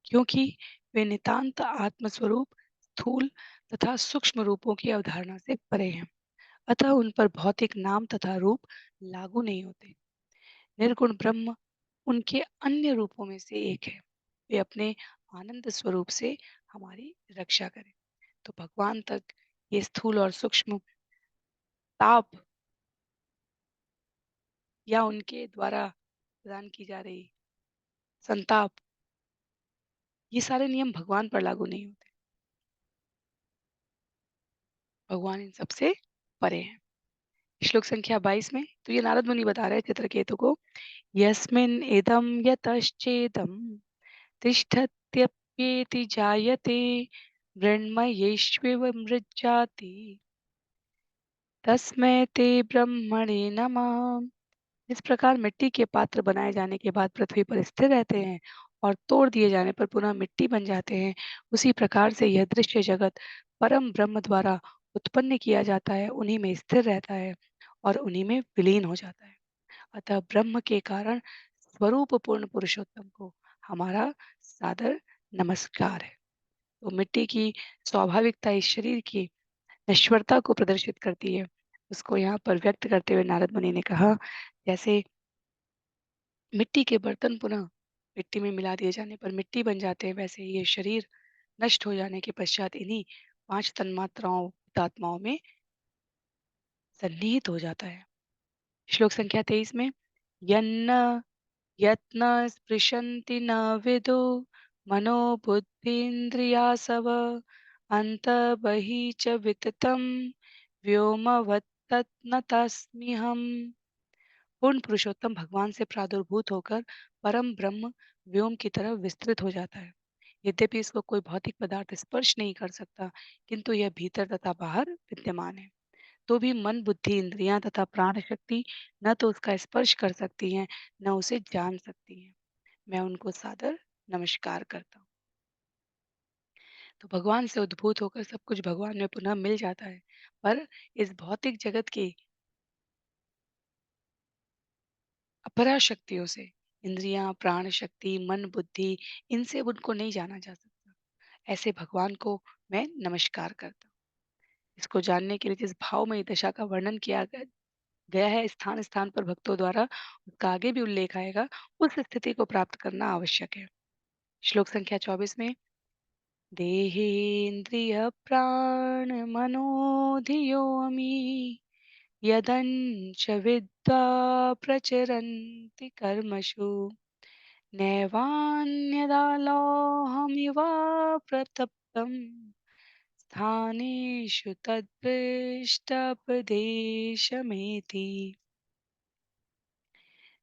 क्योंकि वे नितांत आत्मस्वरूप स्थूल तथा सूक्ष्म रूपों की अवधारणा से परे हैं। अतः उन पर भौतिक नाम तथा रूप लागू नहीं होते। निर्गुण ब्रह्म उनके अन्य रूपों में से एक है। वे अपने आनंद स्वरूप से हमारी रक्षा करें। तो भगवान तक ये स्थूल और सूक्ष्म ताप या उनके द्वारा प्रदान की जा रही संताप, ये सारे नियम भगवान पर लागू नहीं होते। भगवान इन सबसे परे हैं। श्लोक संख्या 22 में तो ये नारद मुनि बता रहे हैं चित्रकेतु को, यस्मिन् इदं यतश्चेदं तिष्ठत्यप्येति जायते मृण्मयेष्विव मृज्जाति तस्मै ते ब्रह्मणे नमः। इस प्रकार मिट्टी के पात्र बनाए जाने के बाद पृथ्वी पर स्थिर रहते हैं और तोड़ दिए जाने पर पुनः मिट्टी बन जाते हैं, उसी प्रकार से यह दृश्य जगत परम ब्रह्म द्वारा उत्पन्न किया जाता है, उन्हीं में स्थिर रहता है और उन्हीं में विलीन हो जाता है। अतः ब्रह्म के कारण स्वरूप पूर्ण पुरुषोत्तम को हमारा सादर नमस्कार है। तो मिट्टी की स्वाभाविकता इस शरीर की नश्वरता को प्रदर्शित करती है। उसको यहाँ पर व्यक्त करते हुए नारद मुनि ने कहा, जैसे मिट्टी के बर्तन पुनः मिट्टी में मिला दिए जाने पर मिट्टी बन जाते हैं, वैसे ही ये शरीर नष्ट हो जाने के पश्चात इन्हीं 5 तन्मात्राओं आत्माओं में सन्निहित हो जाता है। श्लोक संख्या 23 में यन्न यत्न स्पृशन्ति न विदु मनो बुद्धीन्द्रियासव अन्त बहिः च विततं व्योमवत् न तस्म्यहम्। पूर्ण पुरुषोत्तम भगवान से प्रादुर्भूत होकर परम ब्रह्म व्योम की तरफ विस्तृत हो जाता है। यद्यपि इसको कोई भौतिक पदार्थ स्पर्श नहीं कर सकता, किंतु यह भीतर तथा बाहर विद्यमान है। तो भी मन बुद्धि इंद्रियां तथा प्राण शक्ति न तो उसका स्पर्श कर सकती हैं, न उसे जान सकती हैं। मैं उनको सादर नमस्कार करता हूँ। तो भगवान से उद्भूत होकर सब कुछ भगवान में पुनः मिल जाता है, पर इस भौतिक जगत की अपरा शक्तियों से, इंद्रियां प्राण शक्ति मन बुद्धि, इनसे उनको नहीं जाना जा सकता। ऐसे भगवान को मैं नमस्कार करता हूँ। इसको जानने के लिए जिस भावमयी दशा का वर्णन किया गया है स्थान स्थान पर भक्तों द्वारा, उसका आगे भी उल्लेख आएगा। उस स्थिति को प्राप्त करना आवश्यक है। श्लोक संख्या 24 में देहेन्द्रिय प्राण मनोधियो अमी यदंश विद्वा प्रचरन्ति कर्मसु नैवान्यदालोहमिव प्रतप्तं स्थानेषु तद्दृष्टपदेशमेति।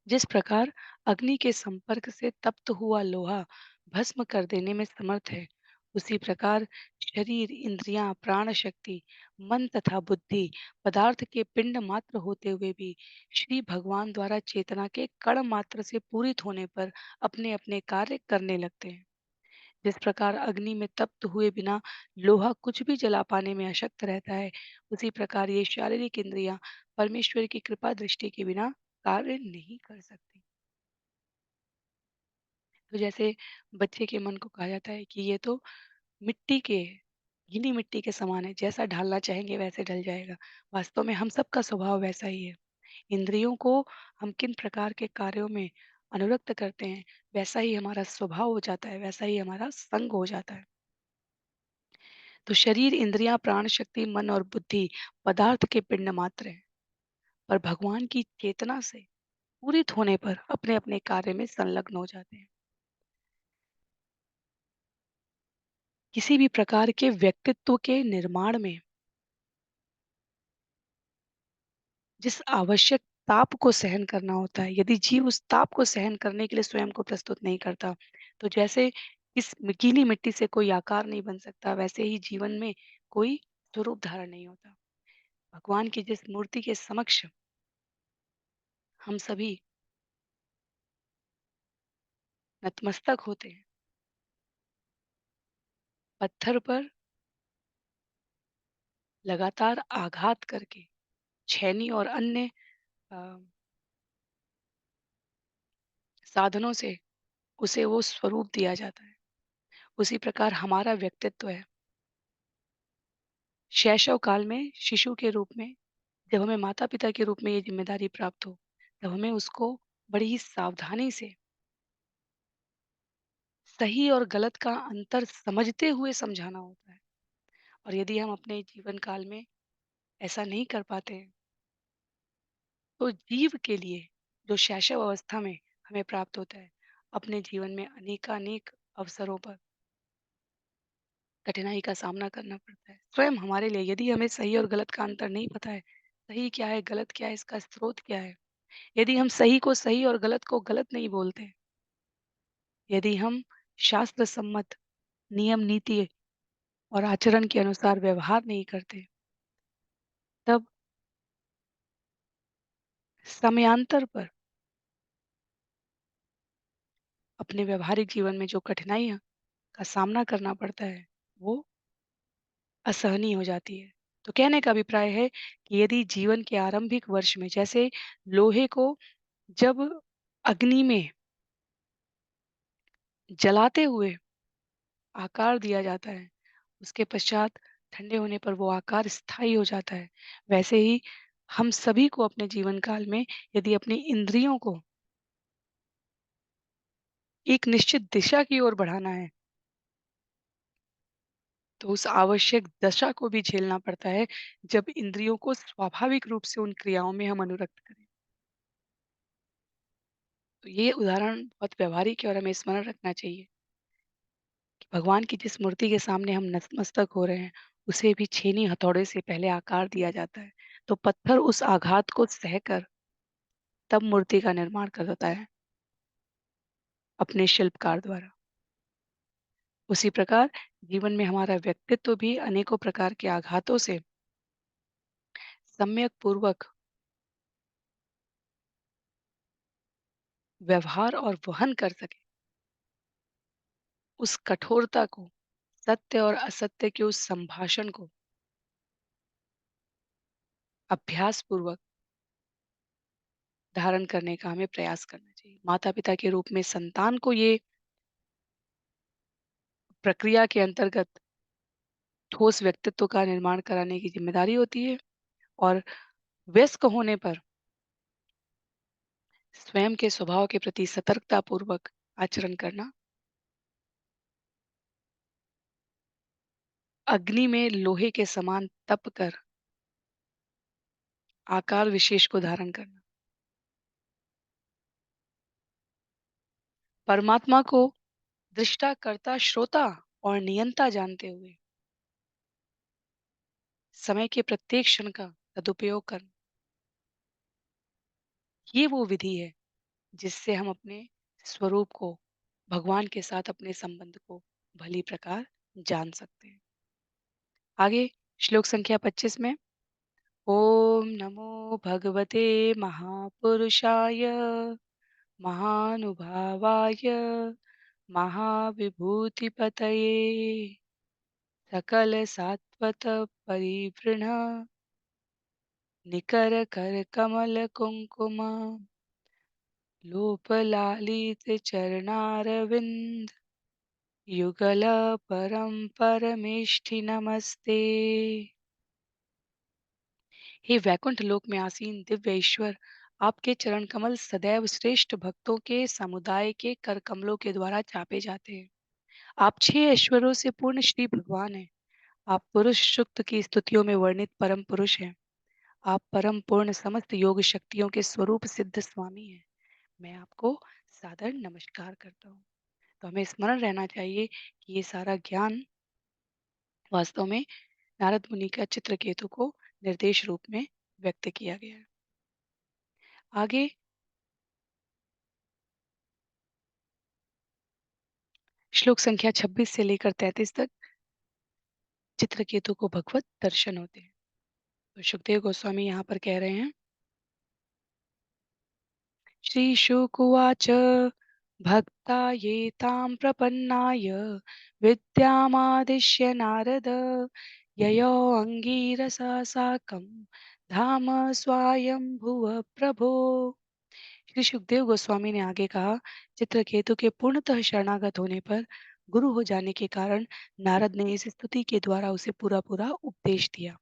जिस प्रकार अग्नि के संपर्क से तप्त हुआ लोहा भस्म कर देने में समर्थ है, उसी प्रकार शरीर इंद्रियां प्राण शक्ति मन तथा बुद्धि पदार्थ के पिंड मात्र होते हुए भी श्री भगवान द्वारा चेतना के कण मात्र से पूरित होने पर अपने अपने कार्य करने लगते हैं। जिस प्रकार अग्नि में तप्त हुए बिना लोहा कुछ भी जला पाने में अशक्त रहता है, उसी प्रकार ये शारीरिक इंद्रियां परमेश्वर की कृपा दृष्टि के बिना कार्य नहीं कर सकती। तो जैसे बच्चे के मन को कहा जाता है कि ये तो मिट्टी के गीली मिट्टी के समान है, जैसा ढालना चाहेंगे वैसे ढल जाएगा। वास्तव में हम सबका स्वभाव वैसा ही है। इंद्रियों को हम किन प्रकार के कार्यों में अनुरक्त करते हैं, वैसा ही हमारा स्वभाव हो जाता है, वैसा ही हमारा संग हो जाता है। तो शरीर इंद्रियां प्राण शक्ति मन और बुद्धि पदार्थ के पिंड मात्र हैं, पर भगवान की चेतना से पूरित होने पर अपने अपने कार्य में संलग्न हो जाते हैं। किसी भी प्रकार के व्यक्तित्व के निर्माण में जिस आवश्यक ताप को सहन करना होता है, यदि जीव उस ताप को सहन करने के लिए स्वयं को प्रस्तुत नहीं करता, तो जैसे इस गीली मिट्टी से कोई आकार नहीं बन सकता, वैसे ही जीवन में कोई स्वरूप धारण नहीं होता। भगवान की जिस मूर्ति के समक्ष हम सभी नतमस्तक होते हैं, पत्थर पर लगातार आघात करके, छेनी और अन्य अ, साधनों से उसे वो स्वरूप दिया जाता है। उसी प्रकार हमारा व्यक्तित्व है। शैशव काल में शिशु के रूप में जब हमें माता-पिता के रूप में ये ज़िम्मेदारी प्राप्त हो, तब हमें उसको बड़ी ही सावधानी से सही और गलत का अंतर समझते हुए समझाना होता है। और यदि हम अपने जीवन काल में ऐसा नहीं कर पाते हैं, तो जीव के लिए जो शैशव अवस्था में हमें प्राप्त होता है, अपने जीवन में अनेकानेक अवसरों पर कठिनाई का सामना करना पड़ता है। स्वयं हमारे लिए यदि हमें सही और गलत का अंतर नहीं पता है, सही क्या है, गलत क्या है, इसका स्रोत क्या है, यदि हम सही को सही और गलत को गलत नहीं बोलते, यदि हम शास्त्र सम्मत नियम नीति और आचरण के अनुसार व्यवहार नहीं करते, तब समयांतर पर अपने व्यावहारिक जीवन में जो कठिनाइयाँ का सामना करना पड़ता है, वो असहनीय हो जाती है। तो कहने का अभिप्राय है कि यदि जीवन के आरंभिक वर्ष में जैसे लोहे को जब अग्नि में जलाते हुए आकार दिया जाता है, उसके पश्चात ठंडे होने पर वो आकार स्थायी हो जाता है। वैसे ही हम सभी को अपने जीवन काल में यदि अपनी इंद्रियों को एक निश्चित दिशा की ओर बढ़ाना है, तो उस आवश्यक दशा को भी झेलना पड़ता है, जब इंद्रियों को स्वाभाविक रूप से उन क्रियाओं में हम अनुरक्त करें। तो ये उदाहरण बहुत व्यावहारिक है और हमें स्मरण रखना चाहिए कि भगवान की जिस मूर्ति के सामने हम नतमस्तक हो रहे हैं, उसे भी छेनी हथौड़े से पहले आकार दिया जाता है। तो पत्थर उस आघात को सहकर तब मूर्ति का निर्माण करता है अपने शिल्पकार द्वारा। उसी प्रकार जीवन में हमारा व्यक्तित्व भी अनेकों प्रकार के आघातों से सम्यक पूर्वक व्यवहार और वहन कर सके, उस कठोरता को, सत्य और असत्य के उस संभाषण को अभ्यास पूर्वक धारण करने का हमें प्रयास करना चाहिए। माता-पिता के रूप में संतान को ये प्रक्रिया के अंतर्गत ठोस व्यक्तित्व का निर्माण कराने की ज़िम्मेदारी होती है और वयस्क होने पर स्वयं के स्वभाव के प्रति सतर्कतापूर्वक आचरण करना, अग्नि में लोहे के समान तप कर आकार विशेष को धारण करना, परमात्मा को दृष्टा, कर्ता, श्रोता और नियंता जानते हुए समय के प्रत्येक क्षण का सदुपयोग करना, ये वो विधि है जिससे हम अपने स्वरूप को, भगवान के साथ अपने संबंध को भली प्रकार जान सकते हैं। आगे श्लोक संख्या 25 में ओम नमो भगवते महापुरुषाय महानुभावाय महाविभूतिपतये सकल सात्वत परिवृण निकर कर कमल कुंकुम लोपलालित चरणारविंद युगल परम परमेष्ठि नमस्ते। हे वैकुंठ लोक में आसीन दिव्य ईश्वर, आपके चरण कमल सदैव श्रेष्ठ भक्तों के समुदाय के कर कमलों के द्वारा चापे जाते हैं। आप 6 ऐश्वर्यों से पूर्ण श्री भगवान हैं। आप पुरुष सुक्त की स्तुतियों में वर्णित परम पुरुष हैं। आप परम पूर्ण समस्त योग शक्तियों के स्वरूप सिद्ध स्वामी हैं। मैं आपको सादर नमस्कार करता हूँ। तो हमें स्मरण रहना चाहिए कि ये सारा ज्ञान वास्तव में नारद मुनि का चित्रकेतु को निर्देश रूप में व्यक्त किया गया है। आगे श्लोक संख्या 26 से लेकर 33 तक चित्रकेतु को भगवत दर्शन होते हैं। तो सुखदेव गोस्वामी यहाँ पर कह रहे हैं, श्रीशुक उवाच भक्ता ये तां प्रपन्नाय विद्यामादिश्य नारद ययो अङ्गीरसा साकं धाम स्वायंभुव प्रभो। श्री सुखदेव गोस्वामी ने आगे कहा, चित्रकेतु के पूर्णतः शरणागत होने पर गुरु हो जाने के कारण नारद ने इस स्तुति के द्वारा उसे पूरा पूरा उपदेश दिया।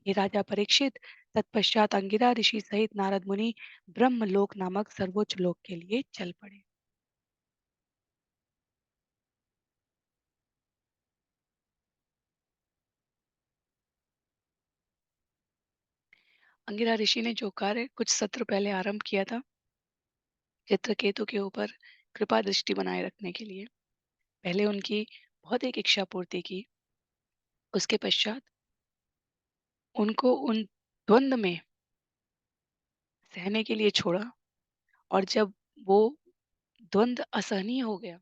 हे राजा परीक्षित, तत्पश्चात अंगिरा ऋषि सहित नारद मुनि ब्रह्मलोक नामक सर्वोच्च लोक के लिए चल पड़े। अंगिरा ऋषि ने जो कार्य कुछ सत्र पहले आरंभ किया था, चित्रकेतु के ऊपर कृपा दृष्टि बनाए रखने के लिए, पहले उनकी बहुत एक इच्छा पूर्ति की। उसके पश्चात उनको उन द्वंद में सहने के लिए छोड़ा, और जब वो द्वंद असहनीय हो गया,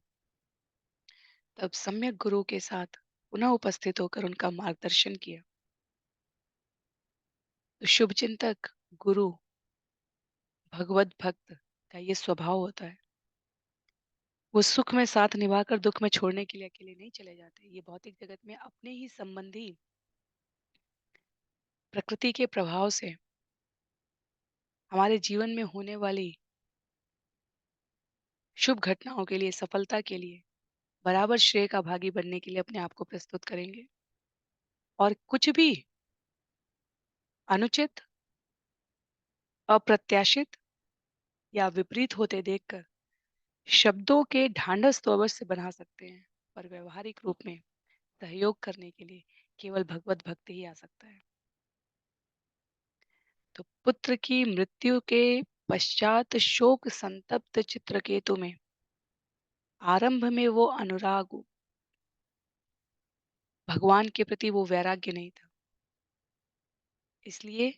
तब सम्यक गुरु के साथ पुनः उपस्थित होकर उनका मार्गदर्शन किया। तो शुभ चिंतक, गुरु, भगवत भक्त का ये स्वभाव होता है। वो सुख में साथ निभाकर दुख में छोड़ने के लिए अकेले नहीं चले जाते। ये भौतिक जगत में अपने ही संबंधी प्रकृति के प्रभाव से हमारे जीवन में होने वाली शुभ घटनाओं के लिए, सफलता के लिए बराबर श्रेय का भागी बनने के लिए अपने आप को प्रस्तुत करेंगे। और कुछ भी अनुचित, अप्रत्याशित या विपरीत होते देखकर शब्दों के ढांढस तो अवश्य बना सकते हैं, पर व्यवहारिक रूप में सहयोग करने के लिए केवल भगवत भक्ति ही आ सकता है। तो पुत्र की मृत्यु के पश्चात शोक संतप्त चित्रकेतु में आरंभ में वो अनुराग, भगवान के प्रति वो वैराग्य नहीं था। इसलिए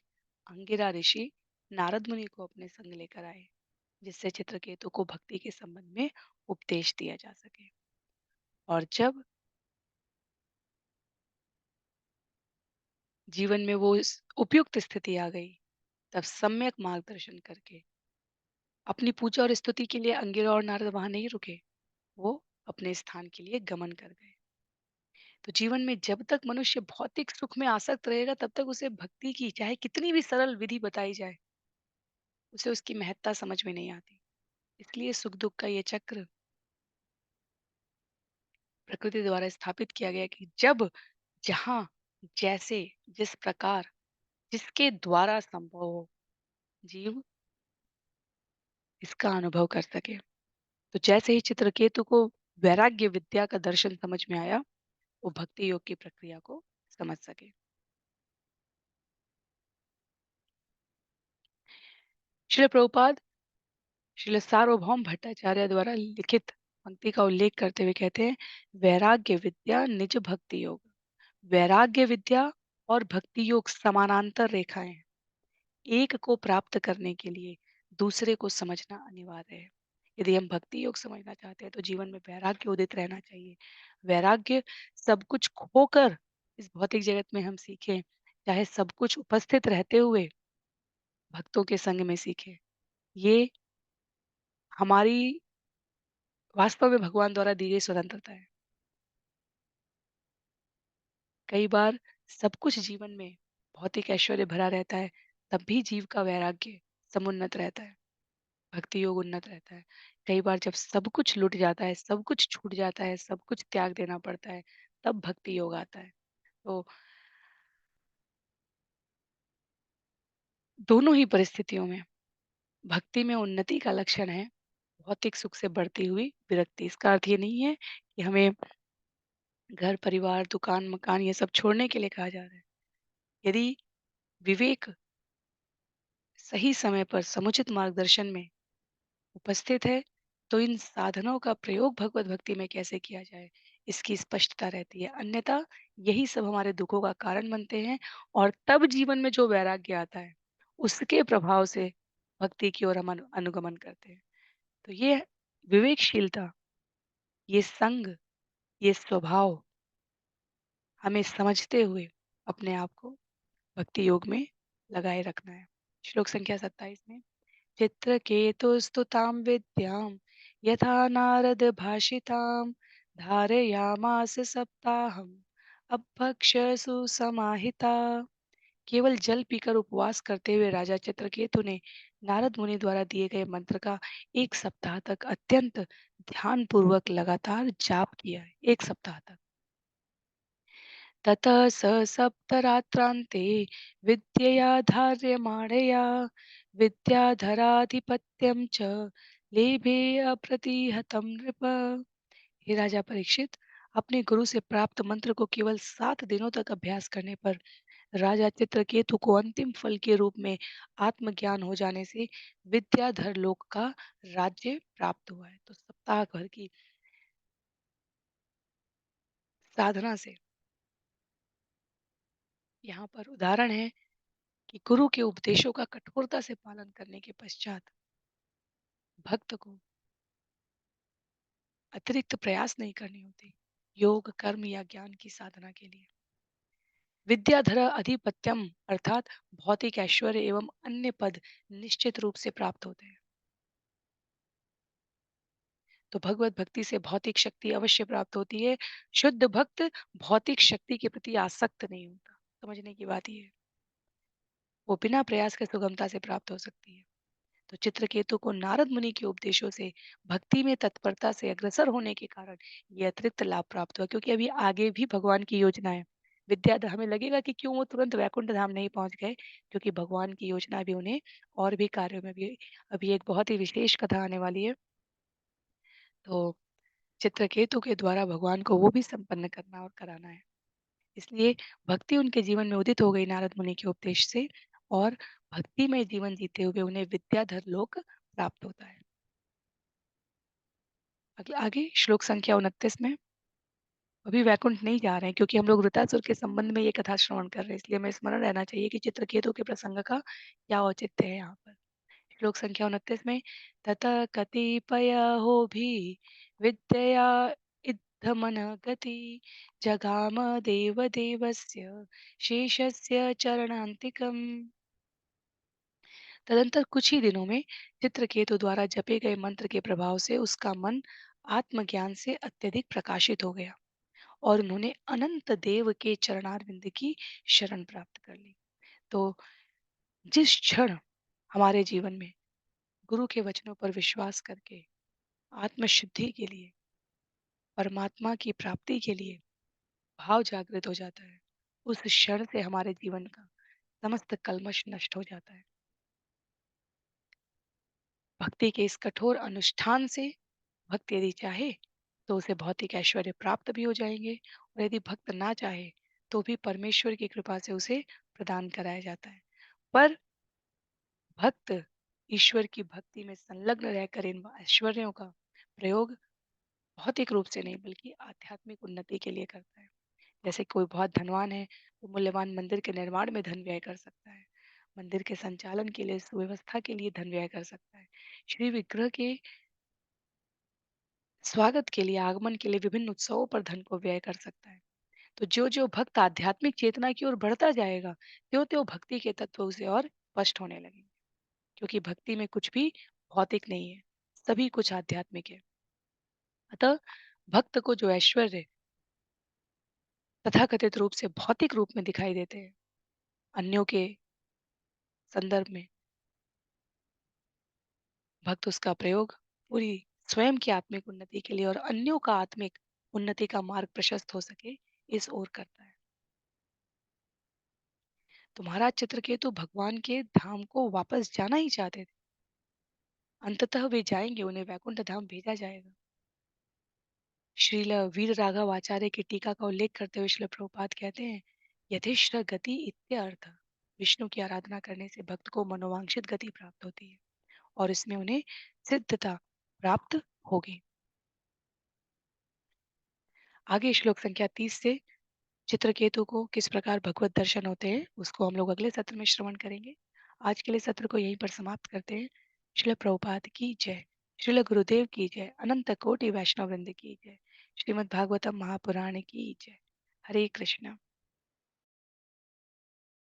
अंगिरा ऋषि नारद मुनि को अपने संग लेकर आए, जिससे चित्रकेतु को भक्ति के संबंध में उपदेश दिया जा सके। और जब जीवन में वो उपयुक्त स्थिति आ गई, तब सम्यक मार्गदर्शन करके अपनी पूजा और स्तुति के लिए अंगिरा और नारद वहां नहीं रुके, वो अपने स्थान के लिए गमन कर गए। तो जीवन में जब तक मनुष्य भौतिक सुख में आसक्त रहेगा, तब तक उसे भक्ति की चाहे कितनी भी सरल विधि बताई जाए, उसे उसकी महत्ता समझ में नहीं आती। इसलिए सुख दुख का ये चक्र प्रकृति द्वारा स्थापित किया गया कि जब, जहाँ, जैसे, जिस प्रकार, जिसके द्वारा संभव हो, जीव इसका अनुभव कर सके। तो जैसे ही चित्रकेतु को वैराग्य विद्या का दर्शन समझ में आया, वो भक्ति योग की प्रक्रिया को समझ सके। श्रील प्रभुपाद श्रील सार्वभौम भट्टाचार्य द्वारा लिखित पंक्ति का उल्लेख करते हुए कहते हैं, वैराग्य विद्या निज भक्ति योग। वैराग्य विद्या और भक्ति योग समानांतर रेखाएं हैं। एक को प्राप्त करने के लिए दूसरे को समझना अनिवार्य है। यदि हम भक्ति योग समझना चाहते हैं, तो जीवन में वैराग्य उदित रहना चाहिए। वैराग्य सब कुछ खोकर इस भौतिक जगत में हम सीखें, चाहे सब कुछ उपस्थित रहते हुए भक्तों के संग में सीखें। ये हमारी वास्तव में भगवान द्वारा दी गई स्वतंत्रता है। कई बार सब कुछ जीवन में भौतिक ऐश्वर्य भरा रहता है, तब भी जीव का वैराग्य समुन्नत रहता है, भक्ति योग उन्नत रहता है। कई बार जब सब कुछ लुट जाता है, सब कुछ छूट जाता है, सब कुछ त्याग देना पड़ता है, तब भक्ति योग आता है। तो दोनों ही परिस्थितियों में भक्ति में उन्नति का लक्षण है भौतिक सुख से बढ़ती हुई विरक्ति। इसका अर्थ ये नहीं है कि हमें घर परिवार दुकान मकान ये सब छोड़ने के लिए कहा जा रहा है। यदि विवेक सही समय पर समुचित मार्गदर्शन में उपस्थित है, तो इन साधनों का प्रयोग भगवत भक्ति में कैसे किया जाए, इसकी स्पष्टता रहती है। अन्यथा यही सब हमारे दुखों का कारण बनते हैं, और तब जीवन में जो वैराग्य आता है, उसके प्रभाव से भक्ति की ओर हम अनुगमन करते हैं। तो ये विवेकशीलता, ये संग, ये स्वभाव हमें समझते हुए अपने आप को भक्ति योग में लगाए रखना है। श्लोक संख्या 27 में चित्रकेतुस्तुतां विद्यां यथा नारद भाषितां धारयामास सप्ताहम् अभक्ष्यसु समाहिता। केवल जल पीकर उपवास करते हुए राजा चित्रकेतु ने नारद मुनि द्वारा दिए गए मंत्र का 1 सप्ताह तक अत्यंत ध्यान पूर्वक लगातार जाप किया है। 1 सप्ताह तक। ततः स सप्तरात्रान्ते विद्यया धार्यमाणया विद्याधराधिपत्यं च लेभे अप्रतिहतं नृप। हे राजा परीक्षित, अपने गुरु से प्राप्त मंत्र को केवल 7 दिनों तक अभ्यास करने पर राजा चित्रकेतु को अंतिम फल के रूप में आत्मज्ञान हो जाने से विद्याधर लोक का राज्य प्राप्त हुआ है। तो सप्ताह भर की साधना से यहाँ पर उदाहरण है कि गुरु के उपदेशों का कठोरता से पालन करने के पश्चात भक्त को अतिरिक्त प्रयास नहीं करने होते योग कर्म या ज्ञान की साधना के लिए। विद्याधर अधिपत्यम अर्थात भौतिक ऐश्वर्य एवं अन्य पद निश्चित रूप से प्राप्त होते हैं। तो भगवत भक्ति से भौतिक शक्ति अवश्य प्राप्त होती है। शुद्ध भक्त भौतिक शक्ति के प्रति आसक्त नहीं होता। समझने की बात ये है, वो बिना प्रयास के सुगमता से प्राप्त हो सकती है। तो चित्रकेतु को नारद मुनि के उपदेशों से भक्ति में तत्परता से अग्रसर होने के कारण ये अतिरिक्त लाभ प्राप्त हुआ, क्योंकि अभी आगे भी भगवान की योजना है। हमें लगेगा कि क्यों वो तुरंत वैकुंठ धाम नहीं पहुंच गए, क्योंकि भगवान की योजना भी उन्हें और भी कार्यों में भी। अभी एक बहुत ही विशेष कथा आने वाली है। तो चित्रकेतु के द्वारा भगवान को वो भी संपन्न करना और कराना है। इसलिए भक्ति उनके जीवन में उदित हो गई नारद मुनि के उपदेश से, और भक्ति में जीवन जीते हुए उन्हें विद्याधर लोक प्राप्त होता है। आगे श्लोक संख्या 29 में अभी वैकुंठ नहीं जा रहे हैं, क्योंकि हम लोग वृतासुर के संबंध में ये कथा श्रवण कर रहे हैं, इसलिए हमें स्मरण रहना चाहिए कि चित्रकेतु के प्रसंग का क्या औचित्य है यहाँ पर। श्लोक संख्या 29 में ततः कतिपयो भी विद्यया इत्थमन गति जगाम देव देवस्य शेषस्य चरणान्तिकम्। तदंतर कुछ ही दिनों में चित्रकेतु द्वारा जपे गए मंत्र के प्रभाव से उसका मन आत्मज्ञान से अत्यधिक प्रकाशित हो गया और उन्होंने अनंत देव के चरणारविंद की शरण प्राप्त कर ली। तो जिस क्षण हमारे जीवन में गुरु के वचनों पर विश्वास करके आत्मशुद्धि के लिए, परमात्मा की प्राप्ति के लिए भाव जागृत हो जाता है, उस क्षण से हमारे जीवन का समस्त कल्मश नष्ट हो जाता है। भक्ति के इस कठोर अनुष्ठान से भक्त यदि चाहे तो उसे भौतिक ऐश्वर्य प्राप्त भी हो जाएंगे, और यदि भक्त ना चाहे तो भी परमेश्वर की कृपा से उसे प्रदान कराया जाता है। पर भक्त ईश्वर की भक्ति में संलग्न रहकर इन ऐश्वर्यों का प्रयोग भौतिक रूप से नहीं बल्कि आध्यात्मिक उन्नति के लिए करता है। जैसे कोई बहुत धनवान है तो मूल्यवान मंदिर के निर्माण में धन व्यय कर सकता है, मंदिर के संचालन के लिए, सुव्यवस्था के लिए धन व्यय कर सकता है, श्री विग्रह के स्वागत के लिए, आगमन के लिए विभिन्न उत्सवों पर धन को व्यय कर सकता है। तो जो जो भक्त आध्यात्मिक चेतना की ओर बढ़ता जाएगा, त्यों त्यों भक्ति के तत्व उसे और स्पष्ट होने लगेंगे, क्योंकि भक्ति में कुछ भी भौतिक नहीं है, सभी कुछ आध्यात्मिक है। अतः भक्त को जो ऐश्वर्य तथाकथित रूप से भौतिक रूप में दिखाई देते हैं अन्यों के संदर्भ में, भक्त उसका प्रयोग पूरी स्वयं की आत्मिक उन्नति के लिए और अन्यों का आत्मिक उन्नति का मार्ग प्रशस्त हो सके, इस ओर करता है। तो महाराज चित्रकेतु भगवान के धाम को वापस जाना ही चाहते थे। अंततः वे जाएंगे, उन्हें वैकुंठ धाम भेजा जाएगा। श्रील वीर राघव आचार्य की टीका का उल्लेख करते हुए श्रील प्रभुपाद कहते हैं, यथेष्ट गति इत्यर्थ, विष्णु की आराधना करने से भक्त को मनोवांछित गति प्राप्त होती है और इसमें उन्हें सिद्धता प्राप्त होगी। आगे श्लोक संख्या 30 से चित्रकेतु को किस प्रकार भगवत दर्शन होते हैं उसको हम लोग अगले सत्र में श्रवण करेंगे। आज के लिए सत्र को यहीं पर समाप्त करते हैं। श्रील प्रभुपाद की जय। श्रील गुरुदेव की जय। अनंत कोटि वैष्णव वृंद की जय। श्रीमद् भागवतम महापुराण की जय। हरे कृष्ण।